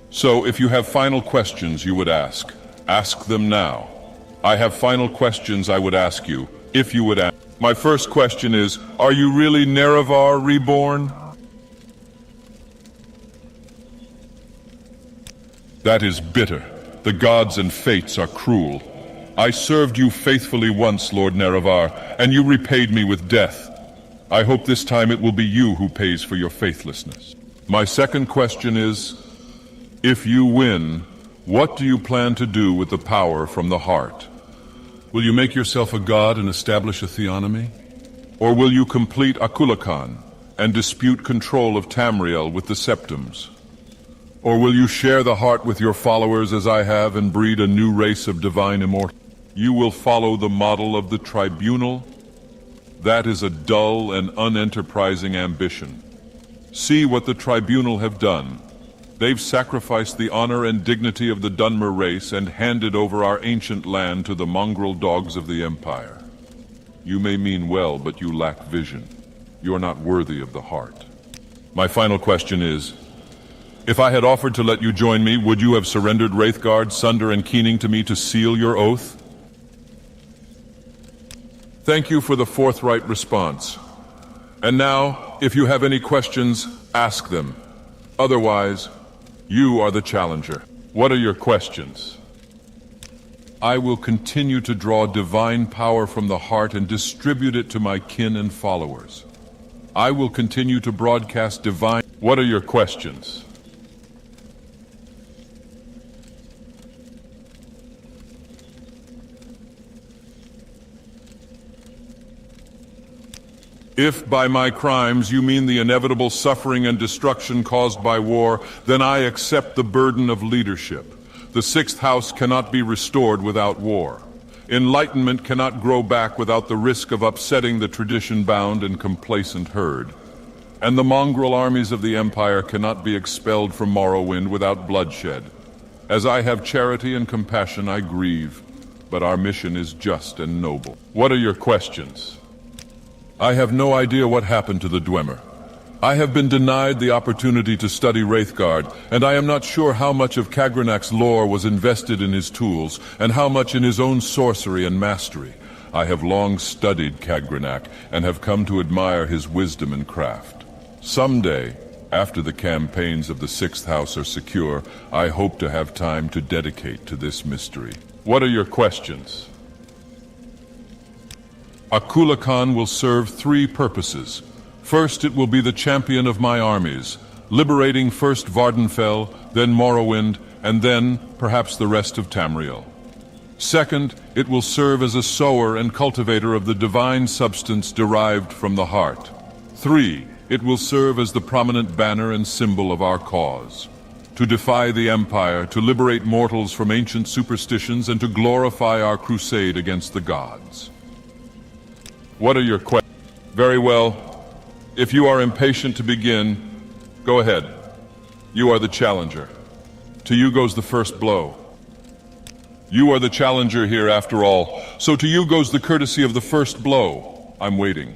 So, if you have final questions you would ask them now. I have final questions I would ask you, if you would ask. My first question is, are you really Nerevar reborn? That is bitter. The gods and fates are cruel. I served you faithfully once, Lord Nerevar, and you repaid me with death. I hope this time it will be you who pays for your faithlessness. My second question is, if you win, what do you plan to do with the power from the heart? Will you make yourself a god and establish a theonomy? Or will you complete Akulakan and dispute control of Tamriel with the Septums? Or will you share the heart with your followers as I have and breed a new race of divine immortals? You will follow the model of the tribunal? That is a dull and unenterprising ambition. See what the tribunal have done. They've sacrificed the honor and dignity of the Dunmer race and handed over our ancient land to the mongrel dogs of the Empire. You may mean well, but you lack vision. You are not worthy of the heart. My final question is, if I had offered to let you join me, would you have surrendered Wraithguard, Sunder, and Keening to me to seal your oath? Thank you for the forthright response. And now, if you have any questions, ask them. Otherwise, you are the challenger. What are your questions? I will continue to draw divine power from the heart and distribute it to my kin and followers. I will continue to broadcast divine... What are your questions? If by my crimes you mean the inevitable suffering and destruction caused by war, then I accept the burden of leadership. The sixth house cannot be restored without war. Enlightenment cannot grow back without the risk of upsetting the tradition-bound and complacent herd. And the mongrel armies of the Empire cannot be expelled from Morrowind without bloodshed. As I have charity and compassion, I grieve, but our mission is just and noble. What are your questions? I have no idea what happened to the Dwemer. I have been denied the opportunity to study Wraithguard, and I am not sure how much of Kagranak's lore was invested in his tools, and how much in his own sorcery and mastery. I have long studied Kagranak, and have come to admire his wisdom and craft. Someday, after the campaigns of the Sixth House are secure, I hope to have time to dedicate to this mystery. What are your questions? Akulakan will serve three purposes. First, it will be the champion of my armies, liberating first Vardenfell, then Morrowind, and then, perhaps, the rest of Tamriel. Second, it will serve as a sower and cultivator of the divine substance derived from the heart. 3, it will serve as the prominent banner and symbol of our cause. To defy the Empire, to liberate mortals from ancient superstitions, and to glorify our crusade against the gods. What are your questions? Very well. If you are impatient to begin, go ahead. You are the challenger. To you goes the first blow. You are the challenger here after all, so to you goes the courtesy of the first blow. I'm waiting.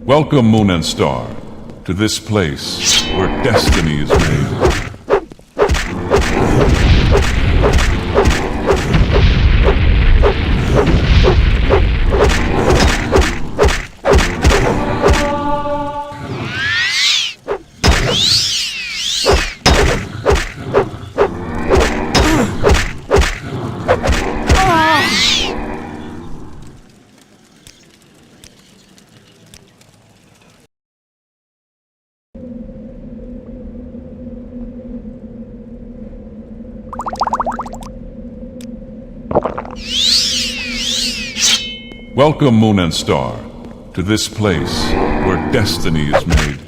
Welcome, Moon and Star, to this place where destiny is made. Welcome, Moon and Star, to this place where destiny is made.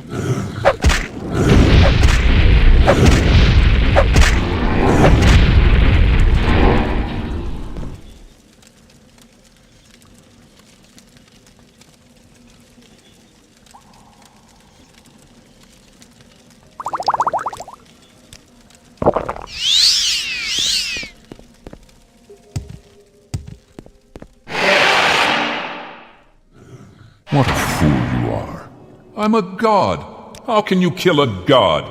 What a fool you are. I'm a god. How can you kill a god?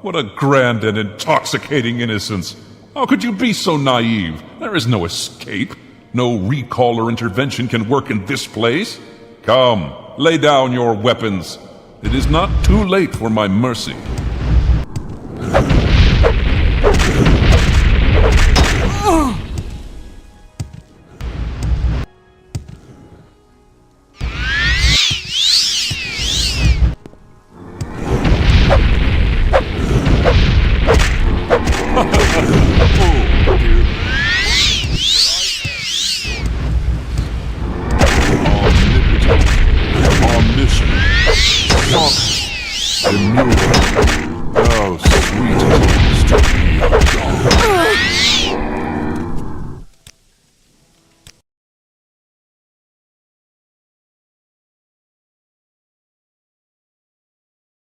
What a grand and intoxicating innocence. How could you be so naive? There is no escape. No recall or intervention can work in this place. Come, lay down your weapons. It is not too late for my mercy. Omniscient, immutable, oh sweet